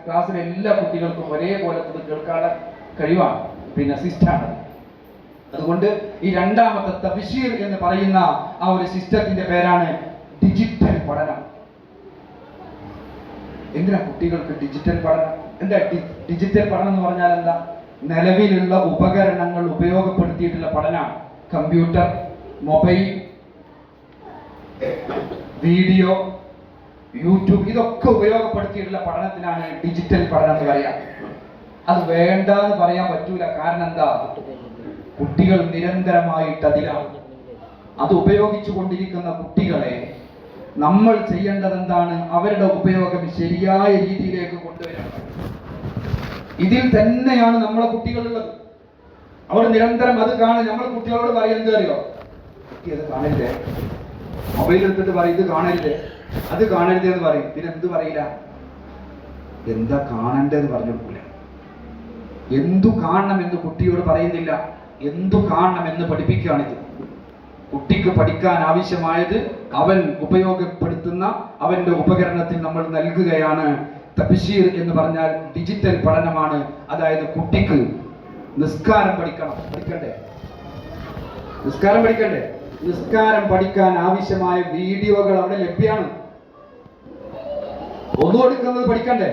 ക്ലാസ്സിലെ എല്ലാ കുട്ടികൾക്കും ഒരേപോലെ കേൾക്കാനുള്ള കഴിവാണ്, പിന്നെ സിസ്റ്റാണ്. അതുകൊണ്ട് ഈ രണ്ടാമത്തെ തബ്ശീർ എന്ന് പറയുന്ന ആ ഒരു സിസ്റ്റത്തിന്റെ പേരാണ് ഡിജിറ്റൽ പഠനം. എന്തിനാ കുട്ടികൾക്ക് ഡിജിറ്റൽ പഠനം? എന്താ ഡിജിറ്റൽ പഠനം എന്ന് പറഞ്ഞാൽ എന്താ? നിലവിലുള്ള ഉപകരണങ്ങൾ ഉപയോഗപ്പെടുത്തിയിട്ടുള്ള പഠനമാണ്. കമ്പ്യൂട്ടർ, മൊബൈൽ, വീഡിയോ, യൂട്യൂബ്, ഇതൊക്കെ ഉപയോഗപ്പെടുത്തിയിട്ടുള്ള പഠനത്തിനാണ് ഡിജിറ്റൽ പഠനം എന്ന് പറയാം. അത് വേണ്ട എന്ന് പറയാൻ പറ്റൂല. കാരണം എന്താ? കുട്ടികൾ നിരന്തരമായിട്ട് അതിലാണ്. അത് ഉപയോഗിച്ചു കൊണ്ടിരിക്കുന്ന കുട്ടികളെ നമ്മൾ ചെയ്യേണ്ടത് എന്താണ്? അവരുടെ ഉപയോഗം ശരിയായ രീതിയിലേക്ക് കൊണ്ടുവരണം. ഇതിൽ തന്നെയാണ് നമ്മളെ കുട്ടികളുള്ളത്. അവർ നിരന്തരം അത് കാണും. നമ്മൾ കുട്ടികളോട് പറയും, എന്ത് അറിയോ, അത് കാണില്ലേ, മൊബൈൽ എടുത്തിട്ട് പറയും ഇത് കാണരുത്, അത് കാണരുത് എന്ന് പറയും. പിന്നെ എന്ത് പറയില്ല, എന്താ കാണണ്ടേന്ന് പറഞ്ഞു കൊടുക്കൂല. എന്തു കാണണം എന്ന് കുട്ടിയോട് പറയുന്നില്ല, എന്തു കാണണം എന്ന് പഠിപ്പിക്കുകയാണിത്. കുട്ടിക്ക് പഠിക്കാൻ ആവശ്യമായത് അവൻ ഉപയോഗപ്പെടുത്തുന്ന അവന്റെ ഉപകരണത്തിൽ നമ്മൾ നൽകുകയാണ്. തബ്ശീർ എന്ന് പറഞ്ഞാൽ ഡിജിറ്റൽ പഠനമാണ്. അതായത് കുട്ടിക്ക് നിസ്കാരം പഠിക്കണ്ടേ? നിസ്കാരം പഠിക്കാൻ ആവശ്യമായ വീഡിയോകൾ അവിടെ ലഭ്യമാണ്. ഒന്നു എടുക്കുന്നത് പഠിക്കണ്ടേ?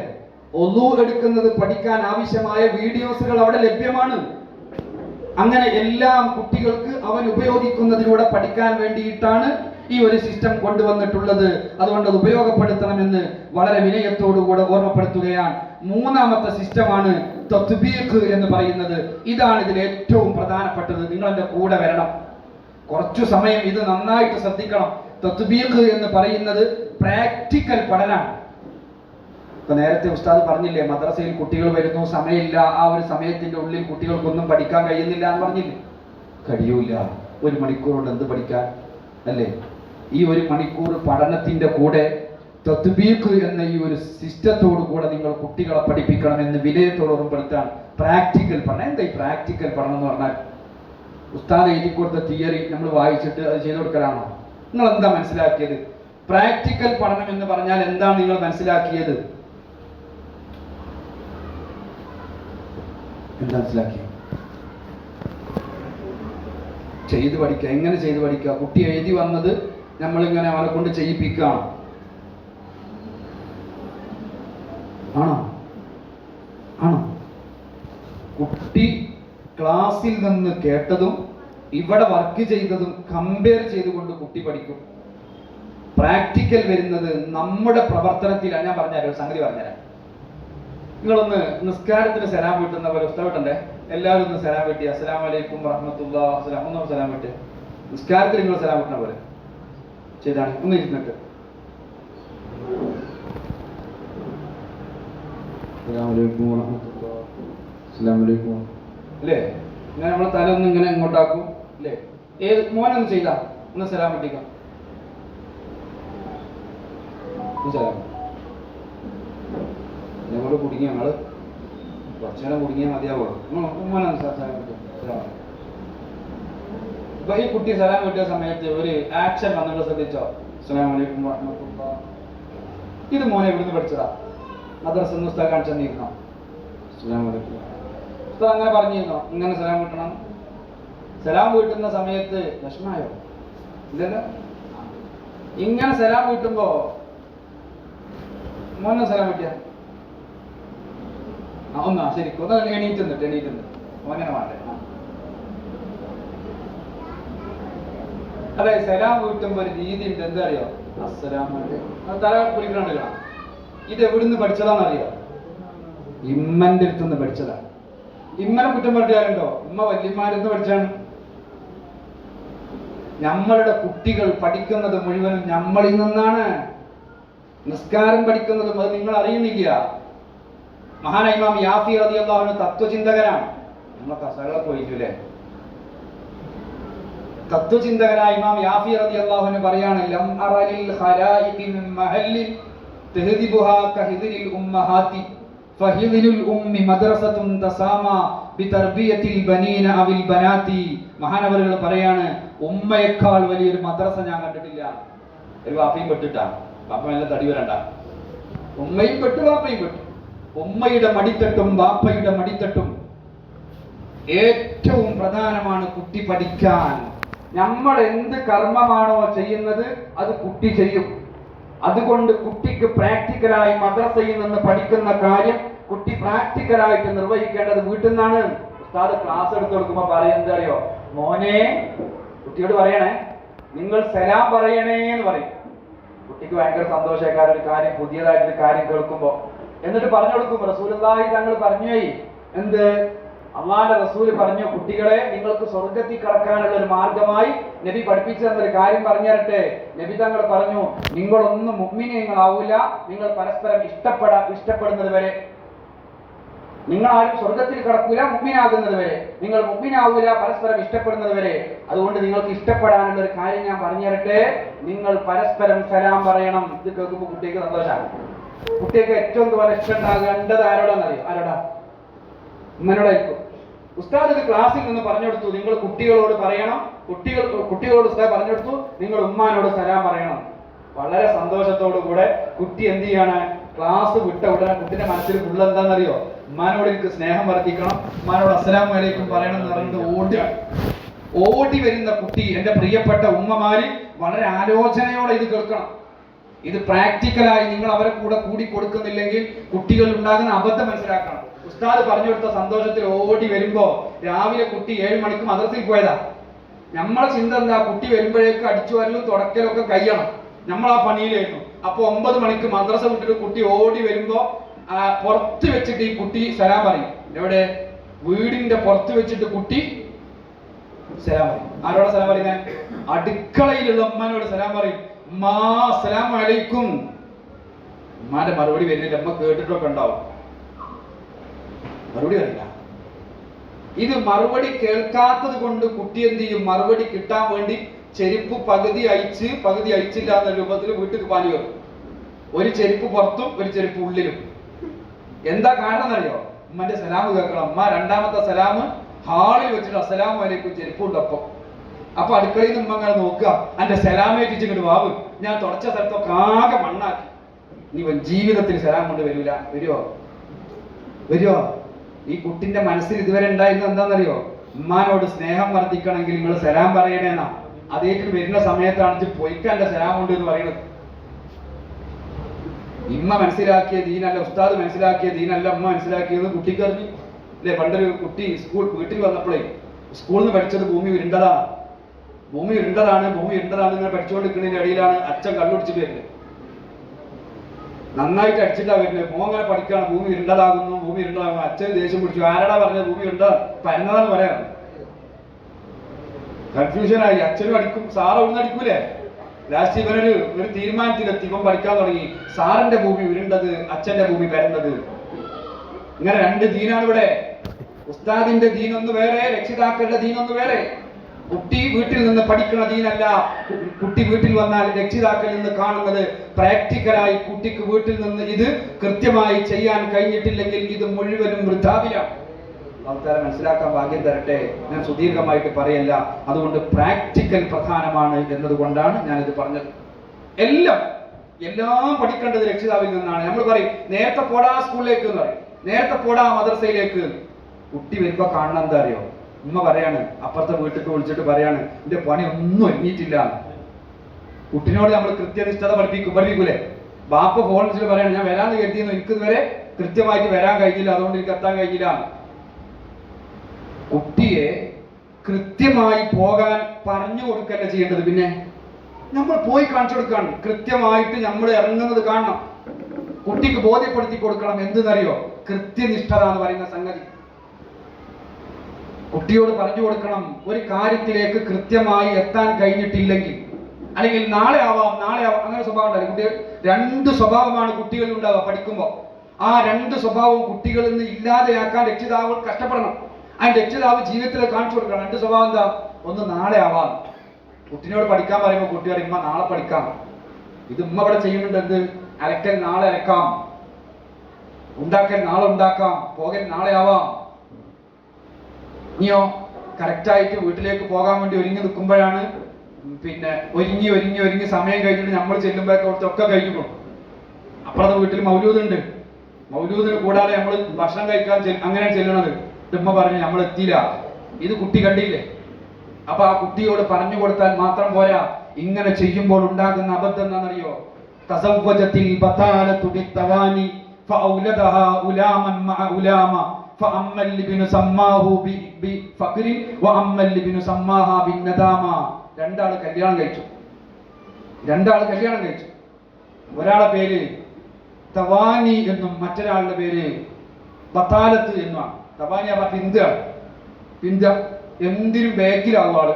ഒന്നു എടുക്കുന്നത് പഠിക്കാൻ ആവശ്യമായ വീഡിയോസുകൾ അവിടെ ലഭ്യമാണ്. അങ്ങനെ എല്ലാം കുട്ടികൾക്ക് അവൻ ഉപയോഗിക്കുന്നതിലൂടെ പഠിക്കാൻ വേണ്ടിയിട്ടാണ് ഈ ഒരു സിസ്റ്റം കൊണ്ടുവന്നിട്ടുള്ളത്. അതുകൊണ്ട് അത് ഉപയോഗപ്പെടുത്തണമെന്ന് വളരെ വിനയത്തോടുകൂടെ ഓർമ്മപ്പെടുത്തുകയാണ്. മൂന്നാമത്തെ സിസ്റ്റമാണ് തത്ബീഖ് എന്ന് പറയുന്നത്. ഇതാണ് ഇതിൽ ഏറ്റവും പ്രധാനപ്പെട്ടത്. നിങ്ങൾ എൻ്റെ കൂടെ വരണം, കുറച്ചു സമയം ഇത് നന്നായിട്ട് ശ്രദ്ധിക്കണം. തത്ബീഖ് എന്ന് പറയുന്നത് പ്രാക്ടിക്കൽ പഠനമാണ്. ഇപ്പൊ നേരത്തെ ഉസ്താദ് പറഞ്ഞില്ലേ, മദ്രസയിൽ കുട്ടികൾ വരുന്നു, സമയമില്ല, ആ ഒരു സമയത്തിന്റെ ഉള്ളിൽ കുട്ടികൾക്കൊന്നും പഠിക്കാൻ കഴിയുന്നില്ല എന്ന് പറഞ്ഞില്ലേ? കഴിയൂല. 1 മണിക്കൂർ കൊണ്ട് എന്ത് പഠിക്കാൻ അല്ലേ? ഈ 1 മണിക്കൂർ പഠനത്തിന്റെ കൂടെ തത്ബീഖ് എന്ന ഈ ഒരു സിസ്റ്റത്തോടു കൂടെ നിങ്ങൾ കുട്ടികളെ പഠിപ്പിക്കണം എന്ന് വിനയത്തോട് ഓർമ്മപ്പെടുത്താൻ. പ്രാക്ടിക്കൽ പഠനം. എന്താ ഈ പ്രാക്ടിക്കൽ പഠനം എന്ന് പറഞ്ഞാൽ? ഉസ്താദ് എഴുതി കൊടുത്ത തിയറി നമ്മൾ വായിച്ചിട്ട് അത് ചെയ്തു കൊടുക്കലാണോ? നിങ്ങൾ എന്താ മനസ്സിലാക്കിയത്? പ്രാക്ടിക്കൽ പഠനം എന്ന് പറഞ്ഞാൽ എന്താണ് നിങ്ങൾ മനസ്സിലാക്കിയത്? എന്താ മനസ്സിലാക്കിയത്? ചെയ്ത് പഠിക്കുക. എങ്ങനെ ചെയ്ത് പഠിക്കുക? കുട്ടി എഴുതി വന്നത് നമ്മളിങ്ങനെ അവനെ കൊണ്ട് ചെയ്യിപ്പിക്കുകയാണോ? ആണോ? ആണോ? കുട്ടി ക്ലാസ്സിൽ നിന്ന് കേട്ടതും ഇവിടെ വർക്ക് ചെയ്തതും കമ്പയർ ചെയ്തുകൊണ്ട് കുട്ടി പഠിക്കും. പ്രാക്ടിക്കൽ വരുന്നത് നമ്മുടെ പ്രവർത്തനത്തിലാണ്. ഞാൻ പറഞ്ഞുതരാം, ഒരു സംഗതി പറഞ്ഞുതരാം. നിങ്ങളൊന്ന് നിസ്കാരത്തിന് സലാം വീട്ടുന്ന പോലെ ഉസ്താവിട്ടണ്ടേ, എല്ലാവരും ഒന്ന് സലാം വീട്ടി. അസ്സലാമു അലൈക്കും വറഹ്മത്തുള്ളാഹി അസ്സലാം. ഒന്നും സലാം വീട്ടി. നിസ്കാരത്തിൽ നിങ്ങൾ സലാം വീട്ടുന്ന പോലെ ചെയ്താണ്. ഒന്ന് ഇരുന്നിട്ട് അല്ലേ? ഇങ്ങനെ നമ്മൾ തല ഒന്ന് ഇങ്ങനെ ഇങ്ങോട്ടാക്കും അല്ലേ? ഏത് മോനൊന്ന് ചെയ്താ ഒന്ന് സലാം വീട്ടിക്കാം. സലാം ഞങ്ങൾ കുടുങ്ങി, ഞങ്ങള് കുറച്ചു നേരം കുടുങ്ങിയാൽ മതിയാവുള്ളൂ. ഇപ്പൊ ഈ കുട്ടി സലാം കിട്ടിയ സമയത്ത് ഒരു ആക്ഷൻ വന്നിട്ട് ശ്രദ്ധിച്ചോ? അസ്സലാമു അലൈക്കും വറഹ്മത്തുള്ളാഹി. ഇത് മോനെ എവിടുന്ന് പഠിച്ചതാ? മദ്രസ ഉസ്താദ് കാണിച്ചു തന്നിരുന്നോ? അസ്സലാമു അലൈക്കും ഉസ്താദ് അങ്ങനെ പറഞ്ഞിരുന്നോ ഇങ്ങനെ സലാം കിട്ടണം? സലാം വീട്ടുന്ന സമയത്ത് വിഷമായോ? ഇല്ലല്ലോ. ഇങ്ങനെ സലാം വീട്ടുമ്പോ മോനെ സലാം കിട്ടിയ ഒന്നാ ശരിക്കും ഒന്ന് എണീറ്റ് മോനെ വേണ്ടേ? അതെ, സലാം വീട്ടുമ്പോ ഒരു രീതി ഉണ്ട്. എന്താ അറിയോ? അസ്സലാമു അലൈക്കും തല കുളിക്കണുണ്ട് കാണാം. ഇത് എവിടുന്ന് പഠിച്ചതാണെന്നറിയോ? ഇമ്മന്റെ അടുത്തുനിന്ന് പഠിച്ചതാ. ഇമ്മനെ കുറ്റം പറഞ്ഞാലുണ്ടോ? ഉമ്മ വല്യമാരെന്ന് പഠിച്ചാണ്. നമ്മളുടെ കുട്ടികൾ പഠിക്കുന്നത് മുഴുവനും നമ്മളിൽ നിന്നാണ്. നിസ്കാരം പഠിക്കുന്നതും അത് നിങ്ങൾ അറിയുന്നില്ല. മഹാനായ ഇമാം യാഫി റളിയല്ലാഹു അൻഹു തത്വചിന്തകനാണ്. നമ്മളൊക്കെ അസകളെ പോയിട്ടില്ലേ? തത്വചിന്തകനായ ഇമാം യാഫി റളിയല്ലാഹു അൻഹു പറയാണ്, ലം അറലിൽ ഖലായിഖി മിൻ മഹല്ലിൻ തഹദിബുഹാ കഹിദിൽ ഉമ്മഹാതി ഫഹിദിലുൽ ഉമ്മി മദ്രസത്തുൻ തസാമാ ബിതർബിയത്തിൽ ബനീന അവിൽ ബനാതി. മഹാനവറുകൾ പറയാണ്, ഉമ്മയേക്കാൾ വലിയൊരു മദ്രസ ഞാൻ കണ്ടിട്ടില്ല. ഒരു വാപ്പയും പെട്ടിട്ടാണ്. വാപ്പ നല്ല തടി വരണ്ട. ഉമ്മയും പെട്ടു, വാപ്പയും പെട്ടു. ഉമ്മയുടെ മടിത്തട്ടും ബാപ്പയുടെ മടിത്തട്ടും ഏറ്റവും പ്രധാനമാണ് കുട്ടി പഠിക്കാൻ. നമ്മൾ എന്ത് കർമ്മമാണോ ചെയ്യുന്നത് അത് കുട്ടി ചെയ്യും. അതുകൊണ്ട് കുട്ടിക്ക് പ്രാക്ടിക്കലായി മദ്രസയിൽ നിന്ന് പഠിക്കുന്ന കാര്യം കുട്ടി പ്രാക്ടിക്കലായിട്ട് നിർവഹിക്കേണ്ടത് വീട്ടിൽ നിന്നാണ്. ഉസ്താദ് ക്ലാസ് എടുത്ത് കൊടുക്കുമ്പോ പറയുന്നത് അറിയോ? മോനെ, കുട്ടിയോട് പറയണേ, നിങ്ങൾ സലാം പറയണേ എന്ന് പറയും. കുട്ടിക്ക് ഭയങ്കര സന്തോഷക്കാരൻ ഒരു കാര്യം, പുതിയതായിട്ടൊരു കാര്യം കേൾക്കുമ്പോ. എന്നിട്ട് പറഞ്ഞു കൊടുക്കും, റസൂലുള്ളാഹി തങ്ങൾ പറഞ്ഞുപോയി. എന്ത്? അള്ളാന്റെ റസൂല് പറഞ്ഞു, കുട്ടികളെ നിങ്ങൾക്ക് സ്വർഗത്തിൽ കടക്കാനുള്ള ഒരു മാർഗമായി നബി പഠിപ്പിച്ചു തന്നൊരു കാര്യം പറഞ്ഞു തരട്ടെ. നബി തങ്ങൾ പറഞ്ഞു, നിങ്ങളൊന്നും മുഅ്മിനീങ്ങളാവൂല നിങ്ങൾ പരസ്പരം ഇഷ്ടപ്പെടുന്നത് വരെ. നിങ്ങൾ ആരും സ്വർഗത്തിൽ കടക്കൂല മുഅ്മിനാകുന്നത് വരെ. നിങ്ങൾ മുഅ്മിനാവൂല പരസ്പരം ഇഷ്ടപ്പെടുന്നത് വരെ. അതുകൊണ്ട് നിങ്ങൾക്ക് ഇഷ്ടപ്പെടാനുള്ള ഒരു കാര്യം ഞാൻ പറഞ്ഞു തരട്ടെ, നിങ്ങൾ പരസ്പരം സലാം പറയണം. ഇത് കേൾക്കുമ്പോൾ കുട്ടിക്ക് സന്തോഷമാണ്. കുട്ടിയൊക്കെ ഏറ്റവും പോലെ ഇഷ്ടം ഉണ്ടാകേണ്ടത് ആരോടാന്നറിയോ? ആരോടാ? ഉമ്മനോടായിരിക്കും. ഉസ്താദ് ഇത് ക്ലാസ്സിൽ നിന്ന് പറഞ്ഞു കൊടുത്തു, നിങ്ങൾ കുട്ടികളോട് പറയണം. കുട്ടികളോട് ഉസ്താദ് പറഞ്ഞു കൊടുത്തു, നിങ്ങൾ ഉമ്മാനോട് സലാം പറയണം. വളരെ സന്തോഷത്തോടു കൂടെ കുട്ടി എന്ത് ചെയ്യാണ്? ക്ലാസ് വിട്ട ഉടനെ കുട്ടിന്റെ മനസ്സിൽ ഫുള്ള് എന്താണെന്നറിയോ? ഉമ്മാനോട് എനിക്ക് സ്നേഹം വർദ്ധിക്കണം, ഉമ്മാനോട് അസ്സലാമു അലൈക്കും പറയണം എന്ന് പറഞ്ഞിട്ട് ഓടി വരുന്ന കുട്ടി. എന്റെ പ്രിയപ്പെട്ട ഉമ്മമാര് വളരെ ആലോചനയോടെ ഇത് കേൾക്കണം. ഇത് പ്രാക്ടിക്കലായി നിങ്ങൾ അവരെ കൂടി കൊടുക്കുന്നില്ലെങ്കിൽ കുട്ടികൾ ഉണ്ടാകുന്ന അബദ്ധം മനസ്സിലാക്കണം. ഉസ്താദ് പറഞ്ഞു കൊടുത്ത സന്തോഷത്തിൽ ഓടി വരുമ്പോ രാവിലെ കുട്ടി 7 മണിക്ക് മദ്രസയിൽ പോയതാ. നമ്മളെ ചിന്ത എന്താ? കുട്ടി വരുമ്പോഴേക്ക് അടിച്ചു വരലും തുടക്കലും ഒക്കെ കഴിയണം. നമ്മൾ ആ പണിയിലായിരുന്നു. അപ്പൊ 9 മണിക്ക് മദ്രസ വിട്ടിട്ട് കുട്ടി ഓടി വരുമ്പോ പുറത്ത് വെച്ചിട്ട് ഈ കുട്ടി സലാം പറയും. എവിടെ? വീടിന്റെ പുറത്ത് വെച്ചിട്ട് കുട്ടി സലാം പറയും. ആരോടെ സലാം പറയുന്നത്? അടുക്കളയിലുള്ള ഉമ്മാനോട് സലാം പറയും. ഉമ്മാ അസ്സലാമു അലൈക്കും. ഉമ്മാന്റെ മറുപടി വരുന്നില്ല. ഉമ്മ കേട്ടിട്ടൊക്കെ ഉണ്ടാവും, മറുപടി അറിയില്ല. ഇത് മറുപടി കേൾക്കാത്തത് കൊണ്ട് കുട്ടി എന്ത് ചെയ്യും? മറുപടി കിട്ടാൻ വേണ്ടി ചെരുപ്പ് പകുതി അയച്ചില്ല എന്ന രൂപത്തിൽ വീട്ടിൽ പാനി വരും. ഒരു ചെരുപ്പ് പുറത്തും ഒരു ചെരുപ്പ് ഉള്ളിലും. എന്താ കാരണം എന്നറിയോ? ഉമ്മന്റെ സലാം കേൾക്കണം. ഉമ്മ രണ്ടാമത്തെ സലാം ഹാളിൽ വെച്ചിട്ട് അസ്സലാമു അലൈക്കും ചെരുപ്പുണ്ടപ്പം. അപ്പൊ അടുക്കളയിൽ നിന്ന് ഉമ്മ അങ്ങനെ നോക്കുക, എന്റെ സലാമേറ്റിച്ച് ഇങ്ങോട്ട് വാവ്, ഞാൻ തുടച്ച സ്ഥലത്തൊക്കെ ആകെ മണ്ണാക്കി. നീ ജീവിതത്തിൽ സലാം കൊണ്ട് വരൂല. വരുവോ? ഈ കുട്ടിന്റെ മനസ്സിൽ ഇതുവരെ ഉണ്ടായിരുന്നത് എന്താണെന്നറിയോ? ഉമ്മാനോട് സ്നേഹം വർദ്ധിക്കണമെങ്കിൽ നിങ്ങൾ സലാം പറയണേന്നാ. അതേക്ക് വരുന്ന സമയത്താണ് പൊയ്ക്കാൻ എന്റെ സലാം കൊണ്ട് എന്ന് പറയുന്നത്. ഇമ്മ മനസ്സിലാക്കിയ ദീനല്ല, ഉസ്താദ് മനസ്സിലാക്കിയ ദീനല്ല ഉമ്മ മനസ്സിലാക്കിയത് കുട്ടിക്ക് അറിഞ്ഞു അല്ലെ? പണ്ടൊരു കുട്ടി വീട്ടിൽ വന്നപ്പോഴേ സ്കൂളിൽ നിന്ന് പഠിച്ചത് ഭൂമി ഉരുണ്ടതാണ് ഇങ്ങനെ പഠിച്ചുകൊണ്ടിരിക്കുന്നതിന്റെ ഇടയിലാണ് അച്ഛൻ കള്ളുടിച്ചിട്ട് വരുന്നത്. നന്നായിട്ട് അടിച്ചിട്ടാ വരുന്നത്. മോൻ അങ്ങനെ പഠിക്കാണ്, ഭൂമി ഉരുണ്ടതാകുന്നു. അച്ഛൻ ദേഷ്യം പിടിച്ചു. ആരാടാ പറഞ്ഞത് ഭൂമി പരന്നതാന്ന് പറയാം. കൺഫ്യൂഷനായി. അച്ഛനും അടിക്കും, സാറ് ഒന്നും അടിക്കൂലേ? ലാസ്റ്റ് ഇവനൊരു തീരുമാനത്തിലെത്തി. ഇവൻ പഠിക്കാൻ തുടങ്ങി. സാറിന്റെ ഭൂമി ഉരുണ്ടത്, അച്ഛന്റെ ഭൂമി പരന്നത്. ഇങ്ങനെ രണ്ട് ദീനാണ് ഇവിടെ. ഉസ്താദിന്റെ ദീനൊന്ന് വേറെ, രക്ഷിതാക്കളുടെ ദീനൊന്ന് വേറെ. കുട്ടി വീട്ടിൽ നിന്ന് പഠിക്കുന്ന ദീനല്ല. കുട്ടി വീട്ടിൽ വന്നാൽ രക്ഷിതാക്കളിൽ നിന്ന് കാണുന്നത് പ്രാക്ടിക്കലായി. കുട്ടിക്ക് വീട്ടിൽ നിന്ന് ഇത് കൃത്യമായി ചെയ്യാൻ കഴിഞ്ഞിട്ടില്ലെങ്കിൽ ഇത് മുഴുവനും വൃഥാവിലാണ്. ആൾക്കാരെ മനസ്സിലാക്കാൻ ഭാഗ്യം തരട്ടെ. ഞാൻ സുദീർഘമായിട്ട് പറയല്ല. അതുകൊണ്ട് പ്രാക്ടിക്കൽ പ്രധാനമാണ് എന്നതുകൊണ്ടാണ് ഞാനിത് പറഞ്ഞത്. എല്ലാം പഠിക്കേണ്ടത് രക്ഷിതാവിൽ നിന്നാണ്. നമ്മൾ പറയും നേരത്തെ പോടാ സ്കൂളിലേക്ക് എന്ന് പറയും, നേരത്തെ പോടാ മദ്രസയിലേക്ക്. കുട്ടി വരുമ്പോ കാണണം എന്താ അറിയോ? ഉമ്മ പറയാണ്, അപ്പുറത്തെ വീട്ടിൽ വിളിച്ചിട്ട് പറയാണ്, എന്റെ പണി ഒന്നും ഒരുങ്ങിയിട്ടില്ല. കുട്ടിനോട് നമ്മൾ കൃത്യനിഷ്ഠത പഠിപ്പിക്കൂലേ? ബാപ്പ ഫോൺ വിളിച്ചിട്ട് പറയാണ്, ഞാൻ വരാന്ന് കരുതിയെന്നു, എനിക്ക് ഇതുവരെ കൃത്യമായിട്ട് വരാൻ കഴിഞ്ഞില്ല, അതുകൊണ്ട് എനിക്ക് എത്താൻ കഴിഞ്ഞില്ല. കുട്ടിയെ കൃത്യമായി പോകാൻ പറഞ്ഞു കൊടുക്കല്ല ചെയ്യേണ്ടത്. പിന്നെ നമ്മൾ പോയി കാണിച്ചു കൊടുക്കണം. കൃത്യമായിട്ട് നമ്മൾ ഇറങ്ങുന്നത് കാണണം. കുട്ടിക്ക് ബോധ്യപ്പെടുത്തി കൊടുക്കണം. എന്തെന്നറിയോ? കൃത്യനിഷ്ഠത എന്ന് പറയുന്ന സംഗതി കുട്ടിയോട് പറഞ്ഞു കൊടുക്കണം. ഒരു കാര്യത്തിലേക്ക് കൃത്യമായി എത്താൻ കഴിഞ്ഞിട്ടില്ലെങ്കിൽ, അല്ലെങ്കിൽ നാളെ ആവാം അങ്ങനെ സ്വഭാവം ഉണ്ടാകും. കുട്ടികൾ രണ്ട് സ്വഭാവമാണ് കുട്ടികളിൽ ഉണ്ടാവുക പഠിക്കുമ്പോൾ. ആ രണ്ട് സ്വഭാവം കുട്ടികളിൽ നിന്ന് ഇല്ലാതെയാക്കാൻ രക്ഷിതാവ് കഷ്ടപ്പെടണം. ആ രക്ഷിതാവ് ജീവിതത്തിൽ കാണിച്ചു കൊടുക്കണം. രണ്ട് സ്വഭാവം എന്താ? ഒന്ന് നാളെ ആവാം. കുട്ടിനോട് പഠിക്കാൻ പറയുമ്പോൾ കുട്ടി പറയും, ഉമ്മ നാളെ പഠിക്കാം. ഇത് ഉമ്മ ഇവിടെ ചെയ്യുന്നുണ്ട്. എന്ത്? അലക്കൽ നാളെ അലക്കാം, ഉണ്ടാക്കൽ നാളെ ഉണ്ടാക്കാം, പോകൽ നാളെ ആവാം. ഇനിയോ കറക്റ്റായിട്ട് വീട്ടിലേക്ക് പോകാൻ വേണ്ടി ഒരുങ്ങി നിൽക്കുമ്പോഴാണ് പിന്നെ ഒരുങ്ങി സമയം കഴിഞ്ഞിട്ട് നമ്മൾ ചെല്ലുമ്പോഴൊക്കെ കഴിഞ്ഞു. അപ്പുറത്തെ വീട്ടിൽ മൗലൂദുണ്ട്. മൗലൂദിന് കൂടാതെ നമ്മൾ ഭക്ഷണം കഴിക്കാൻ അങ്ങനെ ചെല്ലണത്. ഉമ്മ പറഞ്ഞു നമ്മൾ എത്തിയില്ല. ഇത് കുട്ടി കണ്ടില്ലേ? അപ്പൊ ആ കുട്ടിയോട് പറഞ്ഞു കൊടുത്താൽ മാത്രം പോരാ. ഇങ്ങനെ ചെയ്യുമ്പോൾ ഉണ്ടാകുന്ന അബദ്ധം എന്താണെന്നറിയോ? തസവ്വജത്തിൽ ബതാലതു ബിത്തവാനി ഫഔലദഹാ ഉലാമൻ മഅ ഉലാമ ഫഅമ്മൽ ലിബ്നു സമ്മാഹു ബിഫഖ്രി വഅമ്മൽ ലിബ്നു സമ്മാഹാ ബിന്നദാമ. രണ്ടാൾ കല്യാണം കഴിച്ചു. ഒരാളുടെ പേര് തവാനി എന്നും മറ്റൊരാളുടെ പേര് ബതാലത്ത് എന്നുമാണ്. തവാനി അപ്പൊ പിന്ത എന്തിനും ബാക്കിലാവും ആള്.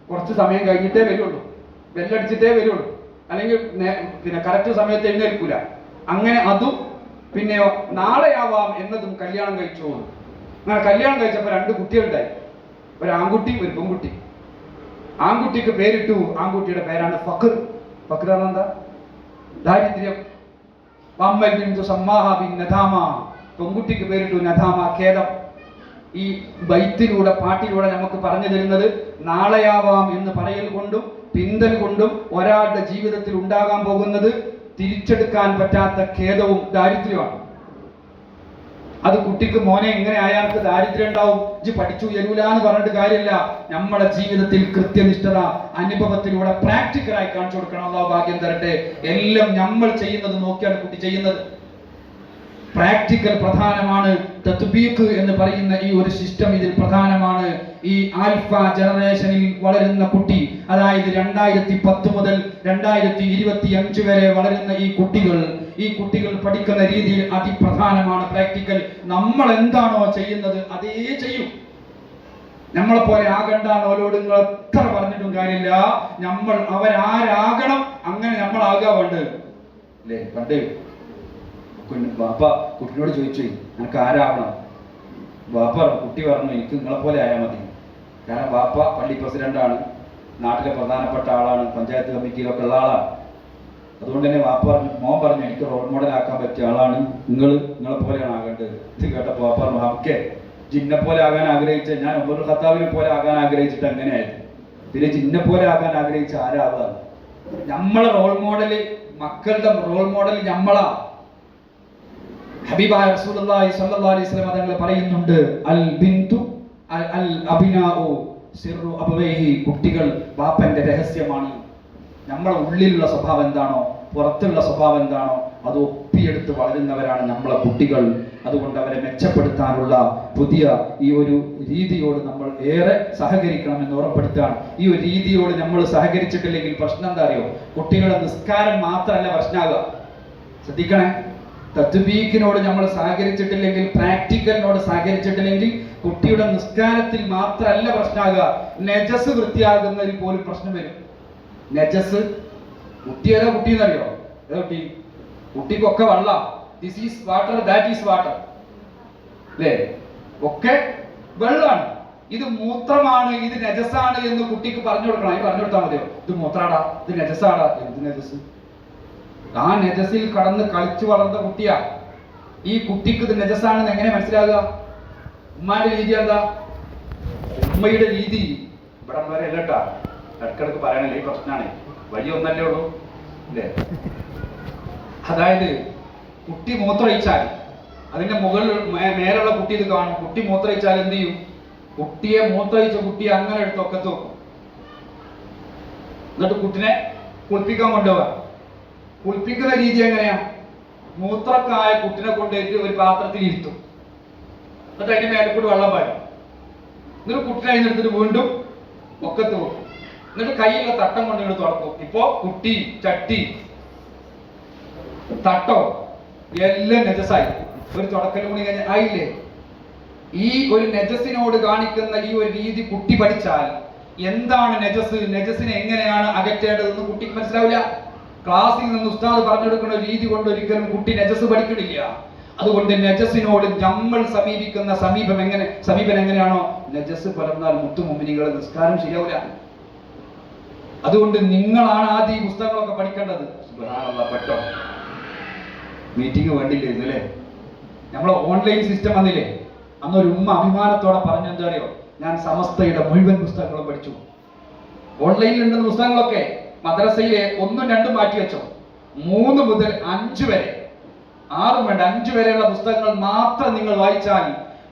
കുറച്ച് സമയം കഴിഞ്ഞിട്ടേ വരുള്ളൂ, ബെല്ലടിച്ചിട്ടേ വരുള്ളൂ, അല്ലെങ്കിൽ പിന്നെ കറക്റ്റ് സമയത്ത് എഴുന്നേൽക്കൂല. അങ്ങനെ അതും പിന്നെയോ നാളെയാവാം എന്നതും കല്യാണം കഴിച്ചു. അങ്ങനെ കല്യാണം കഴിച്ചപ്പോൾ രണ്ട് കുട്ടികളുണ്ടായി, ഒരു ആൺകുട്ടി ഒരു പെൺകുട്ടി. ആൺകുട്ടിക്ക് പേരിട്ടു, ആൺകുട്ടിയുടെ പേരാണ് ഫഖർ. ഫഖർ എന്താ? ദാരിദ്ര്യം. പെൺകുട്ടിക്ക് പേരിട്ടു നദാമ, ഖേദം. ഈ ബൈത്തിലൂടെ പാട്ടിലൂടെ നമുക്ക് പറഞ്ഞു തരുന്നത് നാളെയാവാം എന്ന് പറയൽ കൊണ്ടും പിന്തൽ കൊണ്ടും ഒരാളുടെ ജീവിതത്തിൽ ഉണ്ടാകാൻ പോകുന്നത് തിരിച്ചെടുക്കാൻ പറ്റാത്ത ഖേദവും ദാരിദ്ര്യമാണ്. അത് കുട്ടിക്ക് മോനെ എങ്ങനെ അയാൾക്ക് ദാരിദ്ര്യം ഉണ്ടാവും, ഇജ്ജ് പഠിച്ചു എരൂല എന്ന് പറഞ്ഞിട്ട് കാര്യമില്ല. നമ്മുടെ ജീവിതത്തിൽ കൃത്യനിഷ്ഠത അനുഭവത്തിലൂടെ പ്രാക്ടിക്കലായി കാണിച്ചു കൊടുക്കണം. അല്ലാഹു ഭാഗ്യം തരട്ടെ. എല്ലാം നമ്മൾ ചെയ്യുന്നത് നോക്കിയാണ് കുട്ടി ചെയ്യുന്നത്. പ്രാക്ടിക്കൽ പ്രധാനമാണ്. തത്ബീഖ് എന്ന് പറയുന്ന ഈ ഒരു സിസ്റ്റം ഇതിൽ പ്രധാനമാണ്. ഈ ആൽഫ ജനറേഷനിൽ വളരുന്ന കുട്ടി, അതായത് 2010 മുതൽ 2025 വരെ വളരുന്ന ഈ കുട്ടികൾ പഠിക്കുന്ന രീതിയിൽ അതിപ്രധാനമാണ് പ്രാക്ടിക്കൽ. നമ്മൾ എന്താണോ ചെയ്യുന്നത് അതേ ചെയ്യും. നമ്മളെ പോലെ ആകണ്ടാന്നോലോട് നിങ്ങൾ എത്ര പറഞ്ഞിട്ടും കാര്യമില്ല. നമ്മൾ അവരാരാകണം അങ്ങനെ നമ്മളാകാൻ വേണ്ടത് അല്ലേ? പണ്ട് ബാപ്പ കുട്ടിനോട് ചോദിച്ചു, എനിക്ക് ആരാവണം? ബാപ്പ കുട്ടി പറഞ്ഞു, എനിക്ക് നിങ്ങളെ പോലെ ആയാൽ മതി. കാരണം ബാപ്പ പള്ളി പ്രസിഡന്റാണ്, നാട്ടിലെ പ്രധാനപ്പെട്ട ആളാണ്, പഞ്ചായത്ത് കമ്മിറ്റിയിലൊക്കെ ഉള്ള ആളാണ്. അതുകൊണ്ട് തന്നെ മോൻ പറഞ്ഞു എനിക്ക് റോൾ മോഡൽ ആക്കാൻ പറ്റിയ ആളാണ് നിങ്ങളെ പോലെയാണ് ആകേണ്ടത്. ഇത് കേട്ടപ്പോൾ വാപ്പ പറഞ്ഞു ഓക്കെ, ജിന്നെ പോലെ ആകാൻ ആഗ്രഹിച്ച ഞാൻ ഉമറുൽ ഖത്താബിനെ പോലെ ആകാൻ ആഗ്രഹിച്ചിട്ട് അങ്ങനെയായിരുന്നു, പിന്നെ ജിന്നെ പോലെ ആകാൻ ആഗ്രഹിച്ച ആരാവുക? നമ്മളെ റോൾ മോഡല്, മക്കളുടെ റോൾ മോഡൽ നമ്മളാ. ഹബീബായ റസൂലുള്ളാഹി സ്വല്ലല്ലാഹു അലൈഹി വസല്ലം തങ്ങൾ പറയുന്നുണ്ട്, അൽ ബിന്തു അൽ അബ്നാഉ സിർറു അബവൈഹി, കുട്ടികൾ ബാപ്പന്റെ രഹസ്യമാണ്. നമ്മുടെ ഉള്ളിലുള്ള സ്വഭാവം എന്താണോ പുറത്തുള്ള സ്വഭാവം എന്താണോ അത് ഒപ്പിയെടുത്ത് വളരുന്നവരാണ് നമ്മളെ കുട്ടികൾ. അതുകൊണ്ട് അവരെ മെച്ചപ്പെടുത്താനുള്ള പുതിയ ഈ ഒരു രീതിയോട് നമ്മൾ ഏറെ സഹകരിക്കണമെന്ന് ഓർമ്മപ്പെടുത്തുകയാണ്. ഈ ഒരു രീതിയോട് നമ്മൾ സഹകരിച്ചിട്ടില്ലെങ്കിൽ പ്രശ്നം എന്താ അറിയോ? കുട്ടികളുടെ നിസ്കാരം മാത്രമല്ല പ്രശ്നമാകുക. ശ്രദ്ധിക്കണേ, തത്ബീഖിനോട് നമ്മൾ സഹകരിച്ചിട്ടില്ലെങ്കിൽ, പ്രാക്ടിക്കലിനോട് സഹകരിച്ചിട്ടില്ലെങ്കിൽ കുട്ടിയുടെ നിസ്കാരത്തിൽ മാത്രമല്ല പ്രശ്നമാകുക, നജസ് വൃത്തിയാകുന്നതിൽ പോലും പ്രശ്നം വരും. നജസ് കുട്ടി ഏതാ കുട്ടി എന്നറിയോ? ഏതാ കുട്ടി? കുട്ടിക്കൊക്കെ വെള്ളം, this is water, that is water അല്ലേ? ഒക്കെ വെള്ളമാണ്. ഇത് മൂത്രമാണ്, ഇത് നജസാണ് എന്ന് കുട്ടിക്ക് പറഞ്ഞു കൊടുക്കണം. ഈ പറഞ്ഞു കൊടുത്താൽ മതിയോ? ഇത് മൂത്രാടാ, ഇത് നജസാടാ. എന്ത് നജസ്? ആ നജസിൽ കടന്ന് കളിച്ചു വളർന്ന കുട്ടിയാ. ഈ കുട്ടിക്ക് ഇത് നജസാണെന്ന് എങ്ങനെ മനസ്സിലാകുക? ഉമ്മാന്റെ രീതി എന്താ? ഉമ്മയുടെ രീതി ഇവിടെ വരെ അല്ലട്ടാ, ഇടക്കിടക്ക് പറയണല്ലേ, ഈ പ്രശ്നമാണ്. വഴി ഒന്നല്ലേ ഉള്ളൂ അല്ലേ? അതായത് കുട്ടി മൂത്രയിച്ചാൽ അതിന്റെ മുകളിൽ മേലുള്ള കുട്ടി ഇത് കാണും. കുട്ടി മൂത്രയിച്ചാൽ എന്ത് ചെയ്യും? കുട്ടിയെ മൂത്രയിച്ച കുട്ടിയെ അങ്ങനെ എടുത്ത് ഒക്കത്ത് വെക്കും. എന്നിട്ട് കുട്ടിനെ കുളിപ്പിക്കാൻ കൊണ്ടുപോവാ. കുളിപ്പിക്കുന്ന രീതി എങ്ങനെയാ? മൂത്രക്കായ കുട്ടിനെ കൊണ്ടുപോയിട്ട് ഒരു പാത്രത്തിൽ ഇരുത്തും. എന്നിട്ട് അതിന്റെ മേലെ കൂടി വെള്ളം പാരും. എന്നിട്ട് കുട്ടിനെ അതിനെടുത്തിട്ട് വീണ്ടും ഒക്കത്ത് വെക്കും. എന്നിട്ട് കയ്യിലുള്ള തട്ടം കൊണ്ട് ഇങ്ങോട്ട് തുറക്കും. ഇപ്പോ കുട്ടി, ചട്ടി, തട്ടോ എല്ലാം നജസായി. ഒരു തുടക്കൽ കൂടി കഴിഞ്ഞാൽ ആയില്ലേ? ഈ ഒരു നജസിനോട് കാണിക്കുന്ന ഈ ഒരു രീതി കുട്ടി പഠിച്ചാൽ എന്താണ് നജസ്, നജസിനെ എങ്ങനെയാണ് അകറ്റേണ്ടതെന്ന് കുട്ടിക്ക് മനസ്സിലാവില്ല. ക്ലാസ്സിൽ നിന്ന് ഉസ്താദ് പറഞ്ഞെടുക്കുന്ന രീതി കൊണ്ട് ഒരിക്കലും കുട്ടി നജസ് പഠിക്കണില്ല. അതുകൊണ്ട് നജസിനോട് നമ്മൾ സമീപിക്കുന്ന സമീപനം എങ്ങനെയാണോ, നജസ് പലർന്നാൽ മുത്തുമുമ്മിനികളെ നിസ്കാരം ശരിയാവില്ല. അതുകൊണ്ട് നിങ്ങളാണ് ആദ്യം ഈ പുസ്തകങ്ങളൊക്കെ പഠിക്കേണ്ടത്. പെട്ടോ മീറ്റിംഗ് വേണ്ടില്ലായിരുന്നു അല്ലേ? നമ്മളെ ഓൺലൈൻ സിസ്റ്റം വന്നില്ലേ? അന്നൊരു ഉമ്മ അഭിമാനത്തോടെ പറഞ്ഞെന്താ അറിയോ? ഞാൻ സമസ്തയുടെ മുഴുവൻ പുസ്തകങ്ങളും പഠിച്ചു. ഓൺലൈനിലുണ്ടെന്ന പുസ്തകങ്ങളൊക്കെ മദ്രസയിലെ 1, 2 മാറ്റി വെച്ചോ. 3 മുതൽ 5 വരെ, 6 വേണ്ട 5 വരെയുള്ള പുസ്തകങ്ങൾ മാത്രം നിങ്ങൾ വായിച്ചാൽ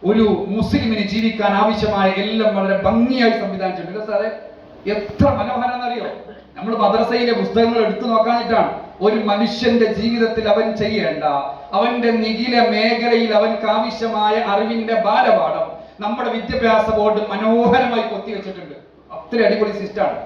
ഒരു മുസ്ലിമിന് ജീവിക്കാൻ ആവശ്യമായ എല്ലാം വളരെ ഭംഗിയായി സംവിധാനം ചെയ്തിട്ടുണ്ട് സാറേ. എത്ര മനോഹരമെന്നറിയോ? നമ്മൾ മദ്രസയിലെ പുസ്തകങ്ങൾ എടുത്തു നോക്കാനിട്ടാണ്. ഒരു മനുഷ്യന്റെ ജീവിതത്തിൽ അവൻ ചെയ്യേണ്ട, അവന്റെ നിഖില മേഖലയിൽ അവൻക്ക് ആവശ്യമായ അറിവിന്റെ ബാലപാഠം നമ്മുടെ വിദ്യാഭ്യാസ ബോർഡ് മനോഹരമായി കൊത്തിവെച്ചിട്ടുണ്ട്. അത്ര അടിപൊളി സിസ്റ്റാണ്.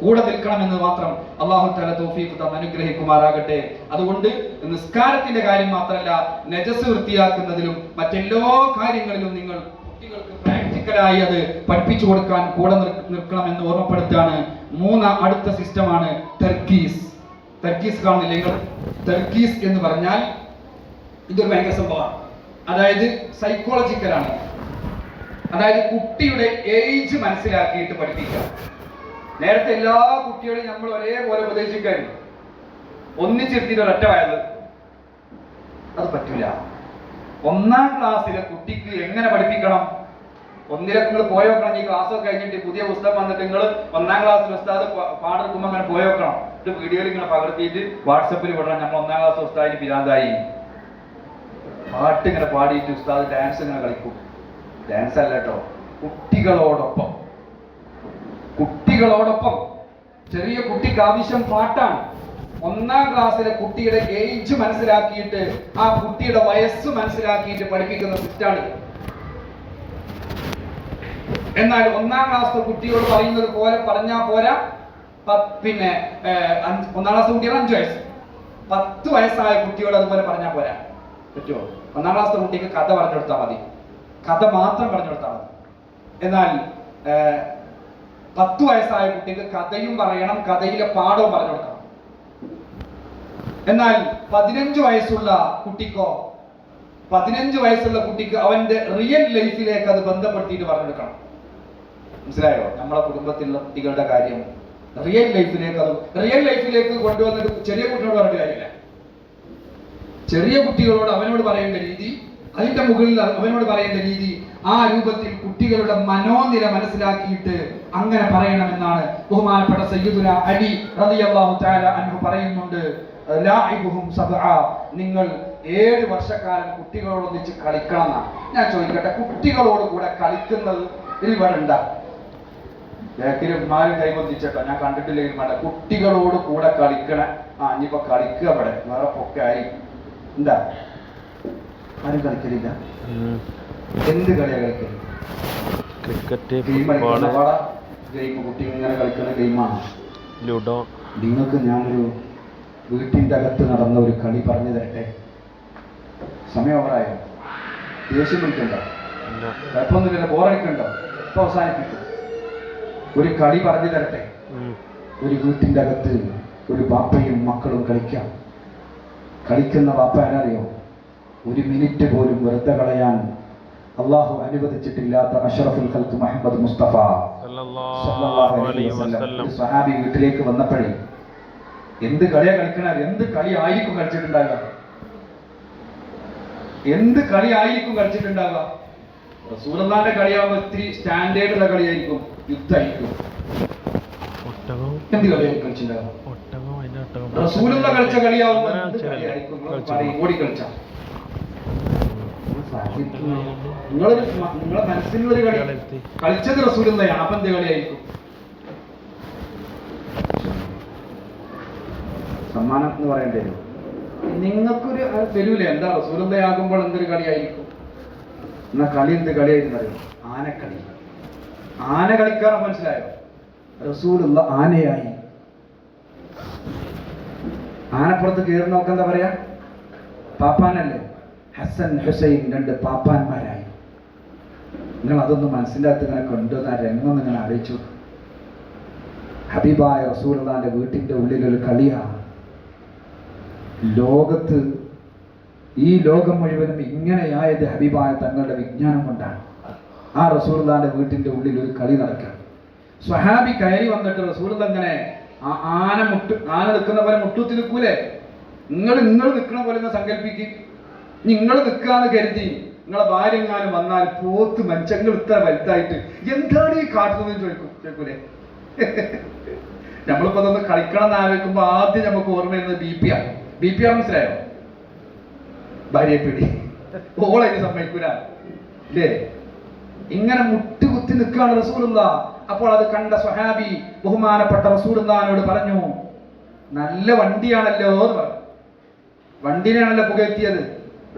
കൂടെ നിൽക്കണമെന്ന് മാത്രം അല്ലാഹു തആല തൗഫീഖ് തന്ന് അനുഗ്രഹിക്കുമാറാകട്ടെ. അതുകൊണ്ട് നിസ്കാരത്തിന്റെ കാര്യം മാത്രമല്ല, നജസ് വൃത്തിയാക്കുന്നതിലും മറ്റെല്ലാ കാര്യങ്ങളിലും നിങ്ങൾ കുട്ടികൾക്ക് പ്രാക്ടിക്കലായി അത് പഠിപ്പിച്ചു കൊടുക്കാൻ കൂടെ നിൽക്കണമെന്ന് ഓർമ്മപ്പെടുത്താണ്. അടുത്ത സിസ്റ്റമാണ് തർക്കീസ്. തർക്കീസ് കാണുന്നില്ല നിങ്ങൾ? തർക്കീസ് എന്ന് പറഞ്ഞാൽ ഇതൊരു ഭയങ്കര സംഭവമാണ്. അതായത് സൈക്കോളജിക്കലാണ്. അതായത് കുട്ടിയുടെ ഏജ് മനസ്സിലാക്കിയിട്ട് പഠിപ്പിക്കുക. നേരത്തെ എല്ലാ കുട്ടികളെയും നമ്മൾ ഒരേപോലെ ഉപദേശിക്കാനും ഒന്നിച്ചിരുത്തിയിട്ട് ഒരൊറ്റ വയത് അത് പറ്റില്ല. 1ാം ക്ലാസ്സിലെ കുട്ടിക്ക് എങ്ങനെ പഠിപ്പിക്കണം? ഒന്നിലൊക്കെ നിങ്ങൾ പോയോക്കണം. ഈ ക്ലാസ്സൊക്കെ കഴിഞ്ഞിട്ട് പുതിയ പുസ്തകം വന്നിട്ട് നിങ്ങൾ 1ാം ക്ലാസ്സിൽ ഉസ്താദ് പാടെടുക്കുമ്പോൾ അങ്ങനെ പോയോക്കണം. ഇത് വീഡിയോയിൽ ഇങ്ങനെ പകർത്തിയിട്ട് വാട്സപ്പിൽ വിടണം. നമ്മൾ 1ാം ക്ലാസ് ഉസ്താദിന് പിരാന്തായി പാട്ട് ഇങ്ങനെ പാടിയിട്ട് ഉസ്താദ് ഡാൻസ് ഇങ്ങനെ കളിക്കും. ഡാൻസ് അല്ല കേട്ടോ, കുട്ടികളോടൊപ്പം ചെറിയ കുട്ടിക്ക് ആവശ്യം പാട്ടാണ്. 1ാം ക്ലാസ്സിലെ കുട്ടിയുടെ ഏജ് മനസ്സിലാക്കിയിട്ട് ആ കുട്ടിയുടെ വയസ്സ് മനസ്സിലാക്കിയിട്ട് പഠിപ്പിക്കുന്ന സിസ്റ്റാണ്. എന്നാൽ 1ാം ക്ലാസ്സിലെ കുട്ടിയോട് പറയുന്നത് പോലെ പറഞ്ഞാൽ പോരാ. പിന്നെ 1ാം ക്ലാസ് കുട്ടിയാണ് 5 വയസ്സ്, 10 വയസ്സായ കുട്ടിയോട് അതുപോലെ പറഞ്ഞാൽ പോരാ. പറ്റുമോ? 1ാം ക്ലാസ്സിലെ കുട്ടിക്ക് കഥ പറഞ്ഞു കൊടുത്താൽ മതി, കഥ മാത്രം പറഞ്ഞു കൊടുത്താൽ മതി. എന്നാൽ 10 വയസ്സായ കുട്ടിക്ക് കഥയും പറയണം, കഥയിലെ പാഠവും പറഞ്ഞു കൊടുക്കണം. എന്നാൽ 15 വയസ്സുള്ള കുട്ടിക്കോ, 15 വയസ്സുള്ള കുട്ടിക്ക് അവന്റെ റിയൽ ലൈഫിലേക്ക് അത് ബന്ധപ്പെടുത്തിയിട്ട് പറഞ്ഞു കൊടുക്കണം. മനസ്സിലായോ? നമ്മളെ കുടുംബത്തിലുള്ള കുട്ടികളുടെ കാര്യം റിയൽ ലൈഫിലേക്ക് കൊണ്ടുവന്നിട്ട് ചെറിയ കുട്ടികളോട് പറഞ്ഞിട്ട് കാര്യമില്ല. ചെറിയ കുട്ടികളോട് അവനോട് പറയേണ്ട രീതി, അതിന്റെ മുകളിൽ അവനോട് പറയേണ്ട രീതി, ആ രൂപത്തിൽ കുട്ടികളുടെ മനോനില മനസ്സിലാക്കിയിട്ട് അങ്ങനെ പറയണമെന്നാണ് ബഹുമാനപ്പെട്ട സയ്യിദുന അലി റളിയല്ലാഹു തആല അൻഹു പറയുന്നുണ്ട്. ലാഇബുഹും സബ്ആ, നിങ്ങൾ 7 വർഷക്കാലം കുട്ടികളോടൊന്നിച്ച് കളിക്കണം എന്നാണ്. ഞാൻ ചോദിക്കട്ടെ, കുട്ടികളോട് കൂടെ കളിക്കുന്നത് ഇവിടെ ഉണ്ടാ? മാരും കൈബന്ധിച്ചേട്ടോ, ഞാൻ കണ്ടിട്ടില്ലെങ്കിൽ വേണ്ട. കുട്ടികളോട് കൂടെ കളിക്കണ ഇനിയിപ്പോ കളിക്കുക അവിടെ വേറെ പൊക്കെ ആയി എന്താ? ആരും കളിക്കലില്ല. എന്ത് കളിയാ കളിക്കല്? ക്രിക്കറ്റ്, ഗെയിം കുട്ടി ഇങ്ങനെ കളിക്കുന്ന ഗെയിമാണ് ലുഡോ. നിങ്ങൾക്ക് ഞാനൊരു വീട്ടിൻ്റെ അകത്ത് നടന്ന ഒരു കളി പറഞ്ഞു തരട്ടെ. സമയം ഓവറായോ? ദേഷ്യം വിളിക്കണ്ട, കുഴപ്പമൊന്നുമില്ല, ബോറടിക്കണ്ടോ? ഇപ്പൊ അവസാനിപ്പിക്കും. ഒരു കളി പറഞ്ഞു തരട്ടെ. ഒരു വീട്ടിൻ്റെ അകത്ത് ഒരു ബാപ്പയും മക്കളും കളിക്കാം. കളിക്കുന്ന ബാപ്പ ആരറിയോ? 1 മിനിറ്റ് പോലും വെറുതെ കളയാൻ അള്ളാഹു അനുവദിച്ചിട്ടില്ലാത്ത അഷ്റഫുൽ ഖൽഖ് മുഹമ്മദ് മുസ്തഫ സല്ലല്ലാഹു അലൈഹി വസല്ലം സ്വഹാബി വീട്ടിലേക്ക് വന്നപ്പോഴേ എന്ത് കളിയാ കളിക്കണ? എന്ത് കളി ആയിരിക്കും കളിച്ചിട്ടുണ്ടാകുക? എന്ത് കളി ആയിരിക്കും കളിച്ചിട്ടുണ്ടാകുക? റസൂലുള്ളാഹിന്റെ കളിയാവുമ്പോൾ ഇത്തിരി സ്റ്റാൻഡേർഡുള്ള കളിയായിരിക്കും, യുദ്ധമായിരിക്കും. എന്ത് കളിയായിരിക്കും കളിച്ചിട്ടുണ്ടാകുക? റസൂലുള്ള കളിച്ച കളിയാവുമ്പോൾ ഓടി കളിച്ച നിങ്ങളെ മനസ്സിലുള്ളൊരു കളി കളിച്ചത് റസൂലുള്ളാഹിയാണ്. അപ്പം എന്ത് കളിയായിരിക്കും? സമ്മാനം എന്ന് പറയേണ്ടി വരും. നിങ്ങൾക്കൊരു തരൂല. എന്താ റസൂലുള്ളാഹിയാകുമ്പോൾ എന്തൊരു കളിയായിരിക്കും? എന്നാ കളി എന്ത് കളിയായിരുന്നു അറിയോ? ആനക്കളി. ആന കളിക്കാറ് മനസ്സിലായോ? റസൂലുള്ള ആനയായി. ആനപ്പുറത്ത് കയറി നോക്കാൻ എന്താ പറയാ? പാപ്പാനല്ലേ? ഹസൻ ഹുസൈൻ 2 പാപ്പാന്മാരായി. നിങ്ങൾ അതൊന്നും മനസ്സിലാക്കി ഇങ്ങനെ കൊണ്ടുവന്ന രംഗം നിങ്ങൾ ആലോചിച്ചു. ഹബീബായ റസൂലുള്ളാഹിന്റെ വീട്ടിന്റെ ഉള്ളിലൊരു കളിയാണ്. ലോകത്ത് ഈ ലോകം മുഴുവനും ഇങ്ങനെയായത് ഹബീബായ തങ്ങളുടെ വിജ്ഞാനം കൊണ്ടാണ്. ആ റസൂലുള്ളാഹിന്റെ വീട്ടിന്റെ ഉള്ളിൽ ഒരു കളി നടക്കുക. സ്വഹാബി കയറി വന്നിട്ട് റസൂലുള്ളാഹി ഇങ്ങനെ ആന നിൽക്കുന്ന പോലെ മുട്ടൂത്തി നിൽക്കൂലേ? നിങ്ങൾ നിൽക്കണ പോലെ സങ്കല്പിക്കും. നിങ്ങൾ നിൽക്കാന്ന് കരുതി നിങ്ങളെ ഭാര്യ എങ്ങാനും വന്നാൽ പോത്ത് മനുഷ്യങ്ങൾ ഇത്ര വലുതായിട്ട് എന്താണ് ഈ കാട്ടുന്നതെന്ന് ചോദിക്കൂലേ? നമ്മളിപ്പോ അതൊന്ന് കളിക്കണം എന്ന് ആലോചിക്കുമ്പോ ആദ്യം നമുക്ക് ഓർമ്മ വരുന്നത് ബി പി ആർ മനസ്സിലായോ? ഭാര്യയെ പിടി ഓളതിന് സമ്മതിക്കൂല അല്ലേ? ഇങ്ങനെ മുട്ടുകുത്തി നിൽക്കുകയാണ് റസൂലുള്ളാഹ്. അപ്പോൾ അത് കണ്ട സ്വഹാബി ബഹുമാനപ്പെട്ട റസൂലുള്ളാഹിനോട് പറഞ്ഞു, നല്ല വണ്ടിയാണല്ലോ എന്ന് പറഞ്ഞു. വണ്ടിനെയാണല്ലോ പുകഴ്ത്തിയത്.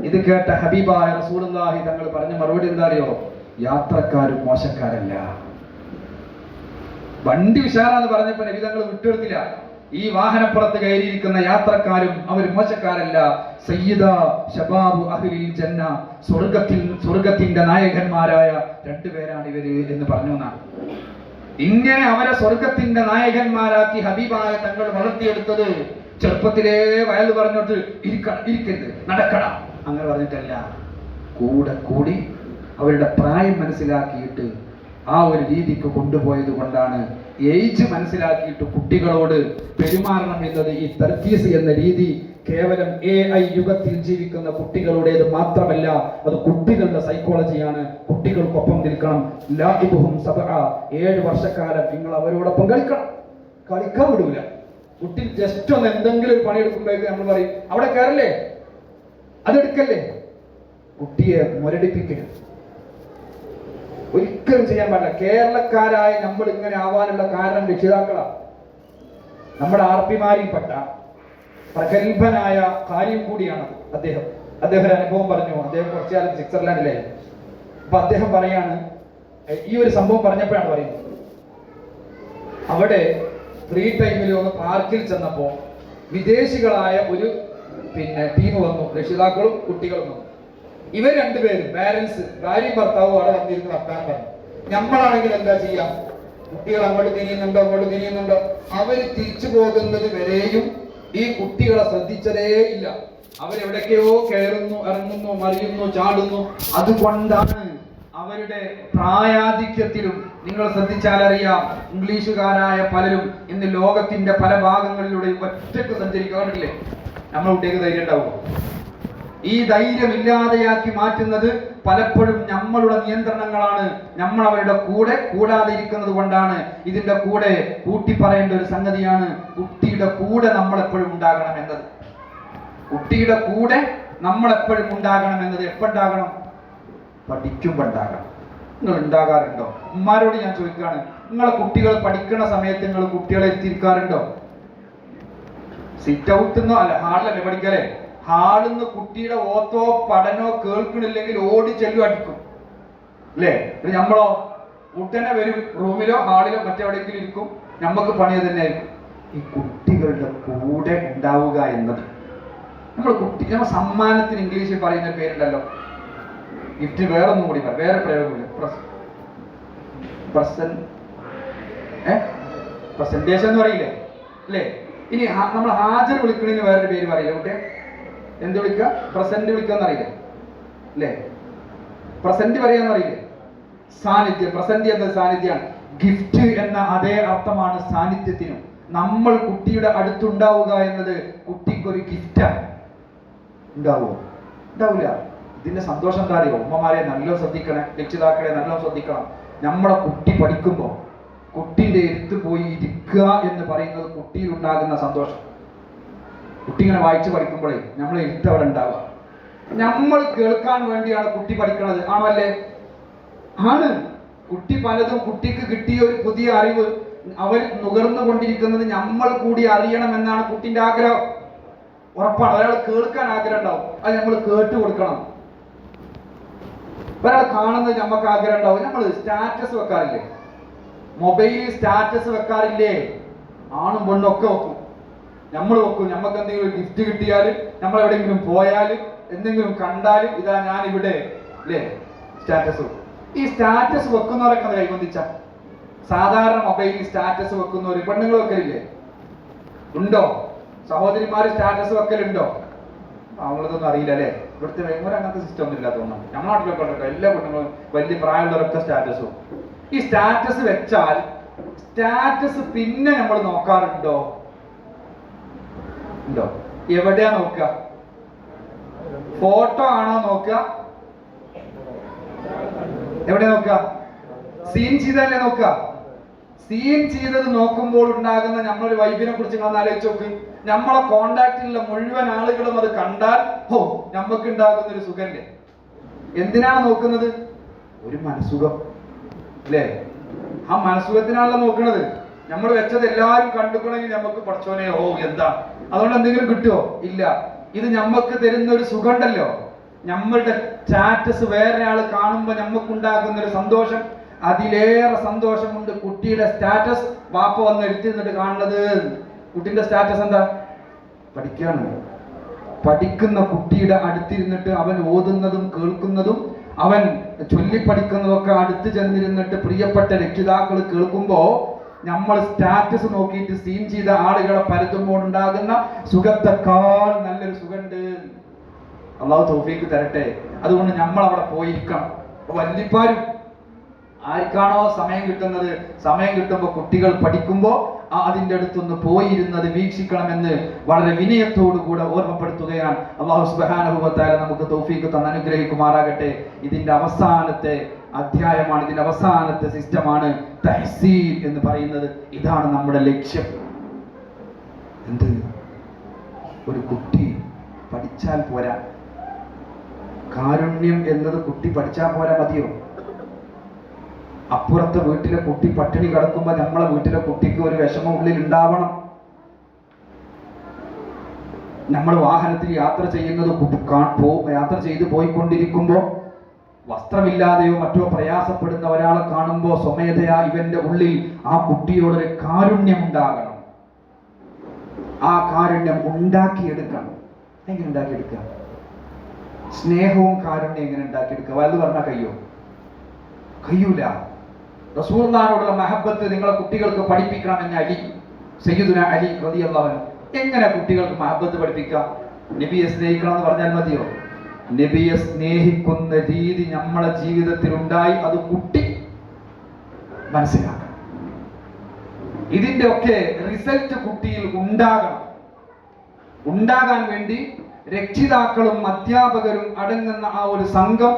ഇത് കേട്ട ഹബീബായ റസൂലുള്ളാഹി തങ്ങൾ പറഞ്ഞ മറുപടി എന്താ അറിയോ? യാത്രക്കാരും മോശക്കാരല്ല. വണ്ടി ഉഷാറാന്ന് പറഞ്ഞപ്പോ നബി തങ്ങൾ വിട്ടുകൊടുത്തില്ല. ഈ വാഹനപ്പുറത്ത് കയറിയിരിക്കുന്ന യാത്രക്കാരും അവർ മോശക്കാരല്ല. സയ്യിദ ശബാബു അഹ്ലിൽ ജന്ന, സ്വർഗത്തിന്റെ നായകന്മാരായ 2 പേരാണ് ഇവര് എന്ന് പറഞ്ഞു എന്നാണ്. ഇങ്ങനെ അവരെ സ്വർഗത്തിന്റെ നായകന്മാരാക്കി ഹബീബായ തങ്ങൾ വളർത്തിയെടുത്തത് ചെറുപ്പത്തിലേ വയൽ പറഞ്ഞോട്ട് ഇരിക്കരുത്, നടക്കണം അങ്ങനെ പറഞ്ഞിട്ടല്ല. കൂടെ കൂടി അവരുടെ പ്രായം മനസ്സിലാക്കിയിട്ട് ആ ഒരു രീതിക്ക് കൊണ്ടുപോയത് കൊണ്ടാണ്. ഏജ് മനസ്സിലാക്കിയിട്ട് കുട്ടികളോട് പെരുമാറണം എന്നത് ഈ തർക്കീസ് എന്ന രീതി കേവലം AI യുഗത്തിൽ ജീവിക്കുന്ന കുട്ടികളുടേത് മാത്രമല്ല, അത് കുട്ടികളുടെ സൈക്കോളജിയാണ്. കുട്ടികൾക്കൊപ്പം നിൽക്കണം. ലാഇബുഹും സബ്ആ, 7 വർഷക്കാലം നിങ്ങൾ അവരോടൊപ്പം കളിക്കണം. കളിക്കാൻ വിടൂല. കുട്ടി ജസ്റ്റ് ഒന്ന് എന്തെങ്കിലും ഒരു പണിയെടുക്കുമ്പോഴേക്ക് നമ്മൾ പറയും അവിടെ കയറല്ലേ, അതെടുക്കല്ലേ. കുട്ടിയെ മുരടിപ്പിക്കരുത്, ഒരിക്കലും ചെയ്യാൻ പാടില്ല. കേരളക്കാരായ നമ്മൾ ഇങ്ങനെ ആവാനുള്ള കാരണം രക്ഷിതാക്കളാണ്. നമ്മുടെ ആർപിമാരിൽപ്പെട്ട പ്രഗത്ഭനായ കാര്യം കൂടിയാണ് അദ്ദേഹം. ഒരു അനുഭവം പറഞ്ഞു. അദ്ദേഹം കുറച്ചു കാലം സ്വിറ്റ്സർലാൻഡിലായിരുന്നു. അപ്പൊ അദ്ദേഹം പറയാണ്, ഈ ഒരു സംഭവം പറഞ്ഞപ്പോഴാണ് പറയുന്നത്, അവിടെ ഫ്രീ ടൈമിൽ ഒന്ന് പാർക്കിൽ ചെന്നപ്പോ വിദേശികളായ ഒരു ടീം വന്നു. രക്ഷിതാക്കളും കുട്ടികളും വന്നു. ഇവർ 2 പേരും പാരന്റ്സ്, ഭാര്യയും ഭർത്താവും അവിടെ വന്നിരുന്ന് വർത്താനം പറഞ്ഞു. നമ്മളാണെങ്കിൽ എന്താ ചെയ്യാം? കുട്ടികൾ അങ്ങോട്ട് തിരിയുന്നുണ്ടോ? അവര് തിരിച്ചു പോകുന്നത് വരെയും ഈ കുട്ടികളെ ശ്രദ്ധിച്ചതേ ഇല്ല. അവരെവിടേക്കോ കയറുന്നു, ഇറങ്ങുന്നു, മറിയുന്നു, ചാടുന്നു. അതുകൊണ്ടാണ് അവരുടെ പ്രായാധിക്യത്തിലും നിങ്ങൾ ശ്രദ്ധിച്ചാലറിയാം, ഇംഗ്ലീഷുകാരായ പലരും ഇന്ന് ലോകത്തിന്റെ പല ഭാഗങ്ങളിലൂടെ ഒറ്റയ്ക്ക് സഞ്ചരിക്കാറില്ലേ? നമ്മൾ കുട്ടികൾക്ക് ധൈര്യം ഉണ്ടാവും. ഈ ധൈര്യം ഇല്ലാതെയാക്കി മാറ്റുന്നത് പലപ്പോഴും നമ്മളുടെ നിയന്ത്രണങ്ങളാണ്. നമ്മൾ അവരുടെ കൂടെ കൂടാതെ ഇരിക്കുന്നത് കൊണ്ടാണ്. ഇതിന്റെ കൂടെ കൂട്ടി പറയേണ്ട ഒരു സംഗതിയാണ് കുട്ടിയുടെ കൂടെ നമ്മളെപ്പോഴും ഉണ്ടാകണം എന്നത്. കുട്ടിയുടെ കൂടെ നമ്മളെപ്പോഴും ഉണ്ടാകണം എന്നത് എപ്പോഴുണ്ടാകണം? പഠിക്കുമ്പോൾ ഉണ്ടാകണം. നിങ്ങൾ ഉണ്ടാകാറുണ്ടോ? ഉമ്മാരോട് ഞാൻ ചോദിക്കുകയാണ്, നിങ്ങളെ കുട്ടികൾ പഠിക്കുന്ന സമയത്ത് നിങ്ങൾ കുട്ടികളെ എത്തിയിരിക്കാറുണ്ടോ? സിറ്റ് ഔട്ട്ന്നോ അല്ല, ഹാളിലല്ലേ പഠിക്കലേ? ഹാളിൽ നിന്ന് കുട്ടിയുടെ ഓത്തോ പഠനോ കേൾക്കണില്ലെങ്കിൽ ഓടി ചെല്ലു അടിക്കും അല്ലേ? നമ്മളോ ഉടനെ വരും, റൂമിലോ ഹാളിലോ മറ്റെവിടെയെങ്കിലും ഇരിക്കും, നമുക്ക് പണിയത് തന്നെ ആയിരിക്കും. ഈ കുട്ടികളുടെ കൂടെ ഉണ്ടാവുക എന്നത് നമ്മൾ സമ്മാനത്തിന് ഇംഗ്ലീഷിൽ പറയുന്ന പേരുണ്ടല്ലോ, ഗിഫ്റ്റ്. വേറെ ഒന്നും കൂടി പറയാം, വേറെ പ്രയോഗമില്ല. പ്രസന്റേഷൻ എന്ന് പറയില്ലേ അല്ലേ? ഇനി നമ്മൾ ഹാജർ വിളിക്കണതിന് വേറൊരു പേര് പറയില്ല കുട്ടിയെ? എന്ത് വിളിക്കുക? പ്രസന്റ് വിളിക്കാന്ന് അറിയില്ലേ അല്ലേ? പ്രസന്റ് പറയാന്ന് അറിയില്ലേ? സാന്നിധ്യം. പ്രസന്റ് എന്ന സാന്നിധ്യമാണ്. ഗിഫ്റ്റ് എന്ന അതേ അർത്ഥമാണ് സാന്നിധ്യത്തിനും. നമ്മൾ കുട്ടിയുടെ അടുത്തുണ്ടാവുക എന്നത് കുട്ടിക്കൊരു ഗിഫ്റ്റാണ്. ഉണ്ടാവുമോ? ഉണ്ടാവില്ല. ഇതിന്റെ സന്തോഷം എന്താ അറിയോ? ഉമ്മമാരെ നല്ല ശ്രദ്ധിക്കണേ, രക്ഷിതാക്കളെ നല്ല ശ്രദ്ധിക്കണം. നമ്മളെ കുട്ടി പഠിക്കുമ്പോൾ കുട്ടിയുടെ അടുത്ത് പോയി ഇരിക്കുക എന്ന് പറയുന്നത് കുട്ടിയിൽ ഉണ്ടാകുന്ന സന്തോഷം. കുട്ടി ഇങ്ങനെ വായിച്ച് പഠിക്കുമ്പോഴേ നമ്മളെ എഴുത്ത് അവിടെ ഉണ്ടാവുക. നമ്മൾ കേൾക്കാൻ വേണ്ടിയാണ് കുട്ടി പഠിക്കുന്നത്, ആണോ അല്ലേ? ആണ്. കുട്ടി പലതും, കുട്ടിക്ക് കിട്ടിയ ഒരു പുതിയ അറിവ് അവർ നുകർന്നു കൊണ്ടിരിക്കുന്നത് നമ്മൾ കൂടി അറിയണം എന്നാണ് കുട്ടിന്റെ ആഗ്രഹം. ഉറപ്പാണ്. ഒരാൾ കേൾക്കാൻ ആഗ്രഹം ഉണ്ടാവും, അത് നമ്മൾ കേട്ടു കൊടുക്കണം. ഒരാൾ കാണുന്നത് നമുക്ക് ആഗ്രഹം ഉണ്ടാവും. നമ്മൾ സ്റ്റാറ്റസ് വെക്കാറില്ലേ? മൊബൈലിൽ സ്റ്റാറ്റസ് വെക്കാറില്ലേ? ആണും പെണ്ണും ഒക്കെ വെക്കും. നമ്മൾ വെക്കും. നമുക്ക് എന്തെങ്കിലും ഗിഫ്റ്റ് കിട്ടിയാലും, നമ്മൾ എവിടെയെങ്കിലും പോയാലും, എന്തെങ്കിലും കണ്ടാലും, ഇതാ ഞാൻ ഇവിടെ അല്ലേ, സ്റ്റാറ്റസ് വെക്കും. ഈ സ്റ്റാറ്റസ് വെക്കുന്നവരൊക്കെ കൈബന്ധിച്ച സാധാരണ മൊബൈലിൽ സ്റ്റാറ്റസ് വെക്കുന്നവർ പെണ്ണുങ്ങൾ വെക്കലില്ലേ? ഉണ്ടോ? സഹോദരിമാര് സ്റ്റാറ്റസ് വെക്കലുണ്ടോ? അവളതൊന്നും അറിയില്ല അല്ലേ? ഇവിടുത്തെ വേഗം അങ്ങനത്തെ സിസ്റ്റം ഒന്നും ഇല്ലാത്ത തോന്നുന്നു. നമ്മുടെ നാട്ടിലൊക്കെ ഉണ്ടോ? എല്ലാ പെണ്ണുങ്ങളും വലിയ പ്രായമുള്ളവരൊക്കെ സ്റ്റാറ്റസ് വെക്കും. ഈ സ്റ്റാറ്റസ് വെച്ചാൽ സ്റ്റാറ്റസ് പിന്നെ നമ്മൾ നോക്കാറുണ്ടോ? ഉണ്ടോ? എവിടെയാ നോക്കുക? ഫോട്ടോ ആണോ നോക്കുക? എവിടെ നോക്കുക? സീൻ ചെയ്തല്ലേ നോക്കുക? സീൻ ചെയ്തത് നോക്കുമ്പോൾ ഉണ്ടാകുന്ന നമ്മളൊരു വൈബിനെ കുറിച്ച് നിങ്ങൾ ആലോചിച്ച് നോക്ക്. നമ്മളെ കോണ്ടാക്റ്റിലുള്ള മുഴുവൻ ആളുകളും അത് കണ്ടാൽ ഹോ നമുക്ക് ഉണ്ടാകുന്ന ഒരു സുഖല്ലേ? എന്തിനാണ് നോക്കുന്നത്? ഒരു മനസുഖം അല്ലേ? ആ മനസുഖത്തിനാണല്ലോ നോക്കുന്നത്. നമ്മൾ വെച്ചത് എല്ലാവരും കണ്ടുക്കണമെങ്കിൽ നമുക്ക് പഠിച്ചോനെ ഓ എന്താ, അതുകൊണ്ട് എന്തെങ്കിലും കിട്ടുമോ? ഇല്ല. ഇത് നമുക്ക് തരുന്ന ഒരു സുഖം ഉണ്ടല്ലോ. നമ്മളുടെ സ്റ്റാറ്റസ് വേറെ ആൾ കാണുമ്പോൾ നമുക്കുണ്ടാകുന്ന ഒരു സന്തോഷം, അതിലേറെ സന്തോഷമുണ്ട് കുട്ടിയുടെ സ്റ്റാറ്റസ് വാപ്പ വന്ന് എടുത്തിരുന്നിട്ട് കാണുന്നത്. കുട്ടിന്റെ സ്റ്റാറ്റസ് എന്താ? പഠിക്കാണ്. പഠിക്കുന്ന കുട്ടിയുടെ അടുത്തിരുന്നിട്ട് അവൻ ഓതുന്നതും കേൾക്കുന്നതും അവൻ ചൊല്ലിപ്പഠിക്കുന്നതൊക്കെ അടുത്ത് ചെന്നിരുന്നിട്ട് പ്രിയപ്പെട്ട രക്ഷിതാക്കൾ കേൾക്കുമ്പോ നമ്മൾ സ്റ്റാറ്റസ് നോക്കിയിട്ട് സീൻ ചെയ്ത ആളുകളെ പരത്തുമ്പോൾ ഉണ്ടാകുന്ന സുഖത്തെക്കാൾ നല്ലൊരു സുഖമുണ്ട്. അള്ളാഹു തൗഫീക്ക് തരട്ടെ. അതുകൊണ്ട് നമ്മൾ അവിടെ പോയിരിക്കണം. വല്യപ്പാരും ആർക്കാണോ സമയം കിട്ടുന്നത്, സമയം കിട്ടുമ്പോൾ കുട്ടികൾ പഠിക്കുമ്പോൾ അതിൻ്റെ അടുത്തൊന്ന് പോയിരുന്നത് വീക്ഷിക്കണമെന്ന് വളരെ വിനയത്തോടു കൂടെ ഓർമ്മപ്പെടുത്തുകയാണ്. അല്ലാഹു സുബ്ഹാനഹു വ തആല നമുക്ക് തൗഫീഖ് തന്ന് അനുഗ്രഹിക്കുമാറാകട്ടെ. ഇതിന്റെ അവസാനത്തെ അധ്യായമാണ്, ഇതിന്റെ അവസാനത്തെ സിസ്റ്റമാണ് തഹ്സീൻ എന്ന് പറയുന്നത്. ഇതാണ് നമ്മുടെ ലക്ഷ്യം. എന്ത്? ഒരു കുട്ടി പഠിച്ചാൽ പോരാ. കാരുണ്യം എന്നത് കുട്ടി പഠിച്ചാൽ പോരാ, മതിയോ? അപ്പുറത്തെ വീട്ടിലെ കുട്ടി പട്ടിണി കിടക്കുമ്പോൾ നമ്മളെ വീട്ടിലെ കുട്ടിക്ക് ഒരു വിഷമം ഉള്ളിൽ ഉണ്ടാവണം. നമ്മൾ വാഹനത്തിൽ യാത്ര ചെയ്യുന്നത് യാത്ര ചെയ്ത് പോയിക്കൊണ്ടിരിക്കുമ്പോൾ വസ്ത്രമില്ലാതെയോ മറ്റോ പ്രയാസപ്പെടുന്ന ഒരാളെ കാണുമ്പോൾ സ്വമേധയാ ഇവന്റെ ഉള്ളിൽ ആ കുട്ടിയോടൊരു കാരുണ്യം ഉണ്ടാകണം. ആ കാരുണ്യം ഉണ്ടാക്കിയെടുക്കണം. എങ്ങനെ ഉണ്ടാക്കിയെടുക്കുക? സ്നേഹവും കാരുണ്യം എങ്ങനെ ഉണ്ടാക്കിയെടുക്കുക? വലുത് പറഞ്ഞാൽ കഴിയൂല. റസൂലുള്ളാഹിയോടുള്ള മഹബത്ത് നിങ്ങളെ കുട്ടികൾക്ക് പഠിപ്പിക്കണമെന്ന് അലി, സയ്യിദുന അലി റളിയല്ലാഹു അൻഹു. എങ്ങനെ കുട്ടികൾക്ക് മഹബത്ത് പഠിപ്പിക്കാം? നബിയെ സ്നേഹിക്കണം എന്ന് പറഞ്ഞാൽ മതിയോ? നബിയെ സ്നേഹിക്കുന്ന രീതി നമ്മളെ ജീവിതത്തിൽ ഉണ്ടായി, അത് കുട്ടി മനസ്സിലാക്കണം. ഇതിന്റെ ഒക്കെ റിസൾട്ട് കുട്ടിയിൽ ഉണ്ടാകാൻ വേണ്ടി രക്ഷിതാക്കളും അധ്യാപകരും അടങ്ങുന്ന ആ ഒരു സംഘം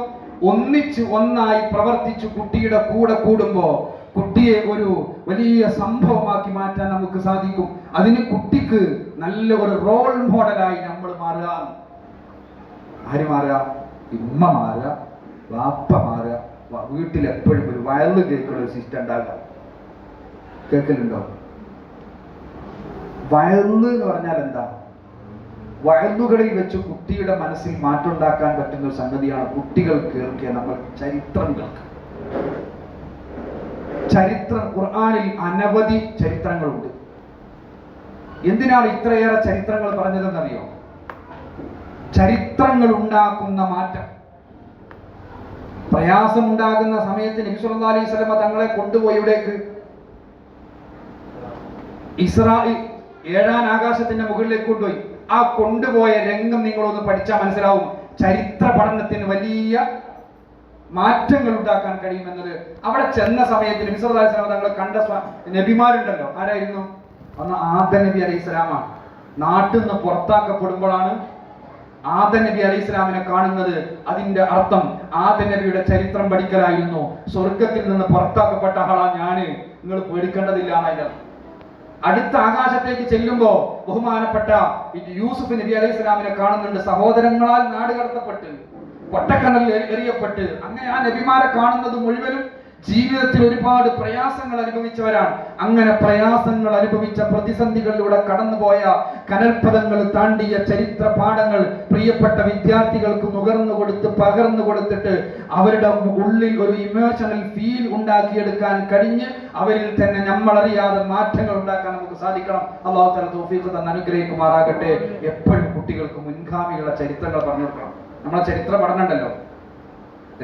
ഒന്നായി പ്രവർത്തിച്ചു കുട്ടിയുടെ കൂടെ കൂടുമ്പോ കുട്ടിയെ ഒരു വലിയ സംഭവമാക്കി മാറ്റാൻ നമുക്ക് സാധിക്കും. അതിന് കുട്ടിക്ക് നല്ല ഒരു റോൾ മോഡലായി നമ്മൾ മാറുക. ആര് മാറുക? ഉമ്മ മാറുക, വാപ്പ മാറുക. വീട്ടിൽ എപ്പോഴും ഒരു വയല് കേൾക്കുന്ന ഒരു സിസ്റ്റം ഉണ്ടാകുക. കേൾക്കലുണ്ടോ? വയല് എന്ന് പറഞ്ഞാൽ എന്താ? വയലുകളിൽ വെച്ച് കുട്ടിയുടെ മനസ്സിൽ മാറ്റമുണ്ടാക്കാൻ പറ്റുന്ന ഒരു സംഗതിയാണ് കുട്ടികൾ കേൾക്കുക. നമ്മൾ ചരിത്രം കേൾക്കുക. ചരിത്രം ഖുർആനിൽ അനവധി ചരിത്രങ്ങളുണ്ട്. എന്തിനാണ് ഇത്രയേറെ ചരിത്രങ്ങൾ പറഞ്ഞതെന്നറിയോ? ചരിത്രങ്ങൾ ഉണ്ടാക്കുന്ന മാറ്റം. പ്രയാസമുണ്ടാകുന്ന സമയത്ത് നബി സല്ലല്ലാഹു അലൈഹി വസല്ലം തങ്ങളെ കൊണ്ടുപോയി ഇവിടേക്ക് ഇസ്രാഈൽ 7-ാം ആകാശത്തിന്റെ മുകളിലേക്ക് കൊണ്ടുപോയി. ആ കൊണ്ടുപോയ രംഗം നിങ്ങളൊന്ന് പഠിച്ചാൽ മനസ്സിലാവും ചരിത്ര പഠനത്തിന് വലിയ മാറ്റങ്ങൾ ഉണ്ടാക്കാൻ കഴിയുമെന്നത്. അവിടെ ചെന്ന സമയത്ത് നബി സല്ലല്ലാഹു അലൈഹി വസല്ലം തങ്ങൾ കണ്ട നബിമാരുണ്ടല്ലോ. ആരായിരുന്നു? ഒന്ന് ആദം നബി അലൈഹി സ്വലാമാണ്. നാട്ടിൽ നിന്ന് പുറത്താക്കപ്പെടുമ്പോഴാണ് ആദം നബി അലൈഹി സ്വലാമിനെ കാണുന്നത്. അതിന്റെ അർത്ഥം ആദം നബിയുടെ ചരിത്രം പഠിക്കലായിരുന്നു. സ്വർഗത്തിൽ നിന്ന് പുറത്താക്കപ്പെട്ട ആളാ ഞാന്, നിങ്ങൾ പേടിക്കേണ്ടതില്ല എന്നതിന്റെ. അടുത്ത ആകാശത്തേക്ക് ചെല്ലുമ്പോ ബഹുമാനപ്പെട്ട യൂസുഫ് നബി അലൈഹി സ്വലാമിനെ കാണുന്നുണ്ട്. സഹോദരങ്ങളാൽ നാട് കടത്തപ്പെട്ട് ഒട്ടക്കനലിൽ എറിയപ്പെട്ട് അങ്ങനെ ആ നബിമാരെ കാണുന്നത് മുഴുവനും ജീവിതത്തിൽ ഒരുപാട് പ്രയാസങ്ങൾ അനുഭവിച്ചവരാണ്. അങ്ങനെ പ്രയാസങ്ങൾ അനുഭവിച്ച പ്രതിസന്ധികളിലൂടെ കടന്നുപോയ കനൽപഥങ്ങൾ താണ്ടിയ ചരിത്ര പാഠങ്ങൾ പ്രിയപ്പെട്ട വിദ്യാർത്ഥികൾക്ക് പകർന്നു കൊടുത്തിട്ട് അവരുടെ ഉള്ളിൽ ഒരു ഇമോഷണൽ ഫീൽ ഉണ്ടാക്കിയെടുക്കാൻ കഴിഞ്ഞ് അവരിൽ തന്നെ നമ്മളറിയാതെ മാറ്റങ്ങൾ ഉണ്ടാക്കാൻ നമുക്ക് സാധിക്കണം. അല്ലാഹു തആല തൗഫീഖ് തന്ന് അനുഗ്രഹിക്കുമാറാകട്ടെ. എപ്പോഴും കുട്ടികൾക്ക് മുൻഗാമികളുടെ ചരിത്രങ്ങൾ പറഞ്ഞു കൊടുക്കണം. നമ്മളെ ചരിത്ര പഠനം ഉണ്ടല്ലോ,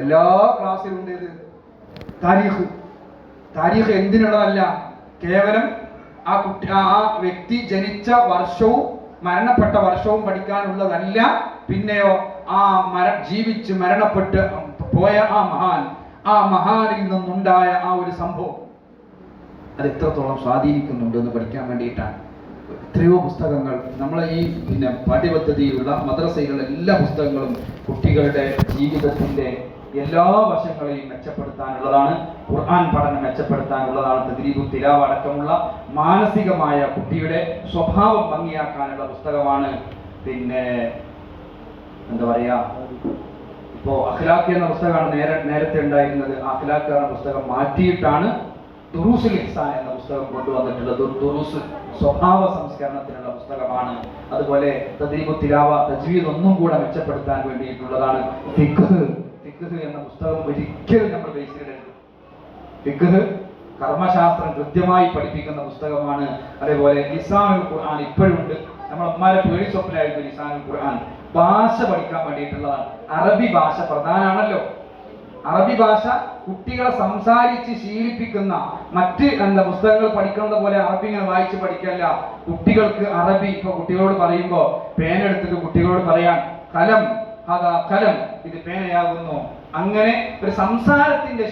എല്ലാ ക്ലാസ്സിലും ഉണ്ട്. താരീഖ് എന്തിനുള്ളതല്ല, കേവലം ആ വ്യക്തി ജനിച്ച വർഷവും മരണപ്പെട്ട വർഷവും പഠിക്കാനുള്ളതല്ല. പിന്നെയോ ജീവിച്ച് മരണപ്പെട്ട് പോയ ആ മഹാനിൽ നിന്നുണ്ടായ ആ ഒരു സംഭവം അത് എത്രത്തോളം സ്വാധീനിക്കുന്നുണ്ട് എന്ന് പഠിക്കാൻ വേണ്ടിയിട്ടാണ്. എത്രയോ പുസ്തകങ്ങൾ നമ്മളെ ഈ പാഠ്യപദ്ധതിയിലുള്ള മദ്രസയിലുള്ള എല്ലാ പുസ്തകങ്ങളും കുട്ടികളുടെ ജീവിതത്തിന്റെ എല്ലാ വശങ്ങളെയും മെച്ചപ്പെടുത്താനുള്ളതാണ്. ഖുർആൻ പഠനം മെച്ചപ്പെടുത്താനുള്ളതാണ്. തദ്രീബു തിലാവ അടക്കമുള്ള മാനസികമായ കുട്ടിയുടെ സ്വഭാവം ഭംഗിയാക്കാനുള്ള പുസ്തകമാണ്. എന്താ പറയാ, ഇപ്പോ അഖ്ലാഖ് എന്ന പുസ്തകമാണ് നേരത്തെ ഉണ്ടായിരുന്നത്. അഖ്ലാഖ് എന്ന പുസ്തകം മാറ്റിയിട്ടാണ് ദുറൂസുൽ ഇഹ്സാൻ എന്ന പുസ്തകം കൊണ്ടുവന്നിട്ടുള്ളത്. ദുറൂസ് സ്വഭാവ സംസ്കരണത്തിനുള്ള പുസ്തകമാണ്. അതുപോലെ തദ്രീബു തിലാവ തജ്വീദ് ഒന്നും കൂടെ മെച്ചപ്പെടുത്താൻ വേണ്ടിയിട്ടുള്ളതാണ്. ഫിഖ് എന്ന പുസ്തകം ഒരിക്കലും നമ്മൾ ബേസിലിടരുത്. ഫിഖ് കർമ്മശാസ്ത്രം കൃത്യമായി പഠിപ്പിക്കുന്ന പുസ്തകമാണ്. അതേപോലെ ലിസാനുൽ ഖുർആൻ ഇപ്പോഴുണ്ട്. നമ്മളന്മാരെ പേടി സ്വപ്നമായിരുന്നു ലിസാനുൽ ഖുർആൻ. ഭാഷ പഠിക്കാൻ വേണ്ടിയിട്ടുള്ളതാണ്. അറബി ഭാഷ പ്രധാനമാണല്ലോ. അറബി ഭാഷ കുട്ടികളെ സംസാരിച്ച് ശീലിപ്പിക്കുന്ന മറ്റ് പുസ്തകങ്ങൾ പഠിക്കുന്നത് പോലെ അറബി ഇങ്ങനെ വായിച്ച് പഠിക്കല്ല. കുട്ടികൾക്ക് അറബി ഇപ്പൊ കുട്ടികളോട് പറയുമ്പോ പേനെടുത്തിട്ട് കുട്ടികളോട് പറയാൻ കലം ഇത് പേനയാകുന്നു. അങ്ങനെ ഒരു സംസാരത്തിന്റെ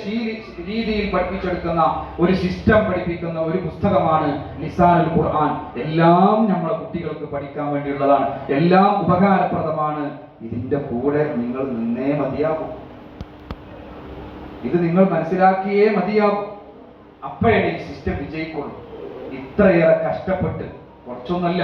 രീതിയിൽ പഠിപ്പിച്ചെടുക്കുന്ന ഒരു സിസ്റ്റം പഠിപ്പിക്കുന്ന ഒരു പുസ്തകമാണ് ലിസാനുൽ ഖുർആൻ. എല്ലാം നമ്മളെ കുട്ടികൾക്ക് പഠിക്കാൻ വേണ്ടിയുള്ളതാണ്. എല്ലാം ഉപകാരപ്രദമാണ്. ഇതിന്റെ കൂടെ നിങ്ങൾ നിന്നേ മതിയാകും. ഇത് നിങ്ങൾ മനസ്സിലാക്കിയേ മതിയാകും. അപ്പോഴേ ഈ സിസ്റ്റം വിജയിക്കുള്ളൂ. ഇത്രയേറെ കഷ്ടപ്പെട്ട് കുറച്ചൊന്നുമല്ല,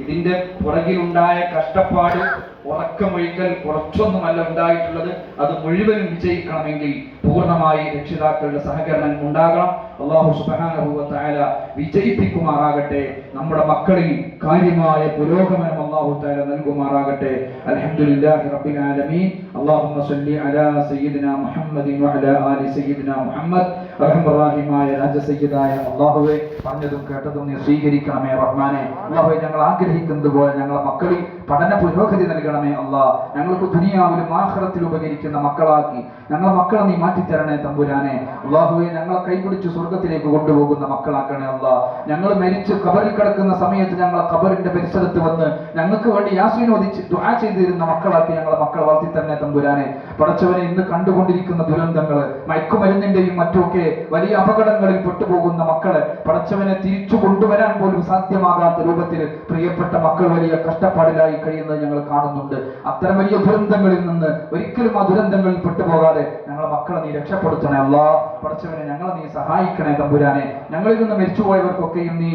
ഇതിന്റെ പുറകിലുണ്ടായ കഷ്ടപ്പാട് ഉറക്കമൊഴിക്കൽ കുറച്ചൊന്നുമല്ല ഉണ്ടായിട്ടുള്ളത്. അത് മുഴുവനും വിജയിക്കണമെങ്കിൽ പൂർണ്ണമായി രക്ഷിതാക്കളുടെ സഹകരണം ഉണ്ടാകണം. അല്ലാഹു സുബ്ഹാനഹു വ തആല വിജയിപ്പിക്കുമാറാകട്ടെ. നമ്മുടെ മക്കളിൽ കാര്യമായ പുരോഗമനം അല്ലാഹു തആല നൽകുമാറാകട്ടെ. അൽഹംദുലില്ലാഹി റബ്ബിൽ ആലമീൻ. അല്ലാഹുമ്മ സ്വല്ലി അലാ സയ്യിദിനാ മുഹമ്മദിൻ വ അലാ ആലി സയ്യിദിനാ മുഹമ്മദ്. റഹ്മത്തുള്ളാഹിമായ രാജസയ്യിദായ അല്ലാഹുവേ, പറഞ്ഞതും കേട്ടതും നീ സ്വീകരിക്കണമേ റഹ്മാനെ. അല്ലാഹുവേ, ഞങ്ങൾ ആഗ്രഹിക്കുന്നത് പോലെ ഞങ്ങളെ മക്കളിൽ പഠന പുരോഗതി നൽകണമേ അല്ലാ. ഞങ്ങൾക്ക് ദുനിയാവിലും ആഖിറത്തിലും ഉപകരിക്കുന്ന മക്കളാക്കി ഞങ്ങളെ മക്കളെ നീ മാറ്റിത്തരണേ തമ്പുരാനെ. അല്ലാഹുവേ, ഞങ്ങളെ കൈപിടിച്ച് സ്വർഗത്തിലേക്ക് കൊണ്ടുപോകുന്ന മക്കളാക്കണേ അല്ലാ. ഞങ്ങൾ മരിച്ച് ഖബറിൽ കിടക്കുന്ന സമയത്ത് ഞങ്ങളെ ഖബറിന്റെ പരിസരത്ത് വന്ന് ഞങ്ങൾക്ക് വേണ്ടി യാസീൻ ഓതി ദുആ ചെയ്തിരുന്ന മക്കളാക്കി ഞങ്ങളെ മക്കളെ വളർത്തി തന്നെ തമ്പുരാനെ. പടച്ചവനെ, ഇന്ന് കണ്ടുകൊണ്ടിരിക്കുന്ന ദുരന്തങ്ങള്, മയക്കുമരുന്നിന്റെയും മറ്റുമൊക്കെ വലിയ അപകടങ്ങളിൽ പെട്ടുപോകുന്ന മക്കളെ പടച്ചവനെ തിരിച്ചു കൊണ്ടുവരാൻ പോലും സാധ്യമാകാത്ത രൂപത്തിൽ പ്രിയപ്പെട്ട മക്കൾ വലിയ കഷ്ടപ്പാടിലായി കഴിയുന്നത് ഞങ്ങൾ കാണുന്നുണ്ട്. അത്തരം വലിയ ദുരന്തങ്ങളിൽ നിന്ന് ഒരിക്കലും ആ ദുരന്തങ്ങളിൽ പെട്ടുപോകാതെ ഞങ്ങളെ മക്കളെ നീ രക്ഷപ്പെടുത്തണേ അല്ലാ. പടച്ചവനെ, ഞങ്ങളെ നീ സഹായിക്കണേ തമ്പുരാനെ. ഞങ്ങളിൽ നിന്ന് മരിച്ചുപോയവർക്കൊക്കെയും നീ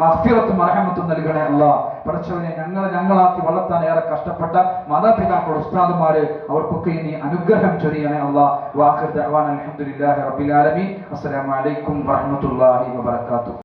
മഗ്ഫിറത്തും റഹ്മത്തും നൽകണേ അല്ലാ. പടച്ചവനെ, ഞങ്ങളാക്കി വളർത്താൻ ഏറെ കഷ്ടപ്പെട്ട മാതാപിതാക്കൾ, ഉസ്താദുമാര്, അവർക്കൊക്കെ നീ അനുഗ്രഹം ചൊരിയണേ അല്ലാ. വാഖിർ ദഅവാന അൽഹംദുലില്ലാഹി റബ്ബിൽ ആലമീൻ. അസ്സലാമു അലൈക്കും വറഹ്മത്തുള്ളാഹി വബറകാതുഹു.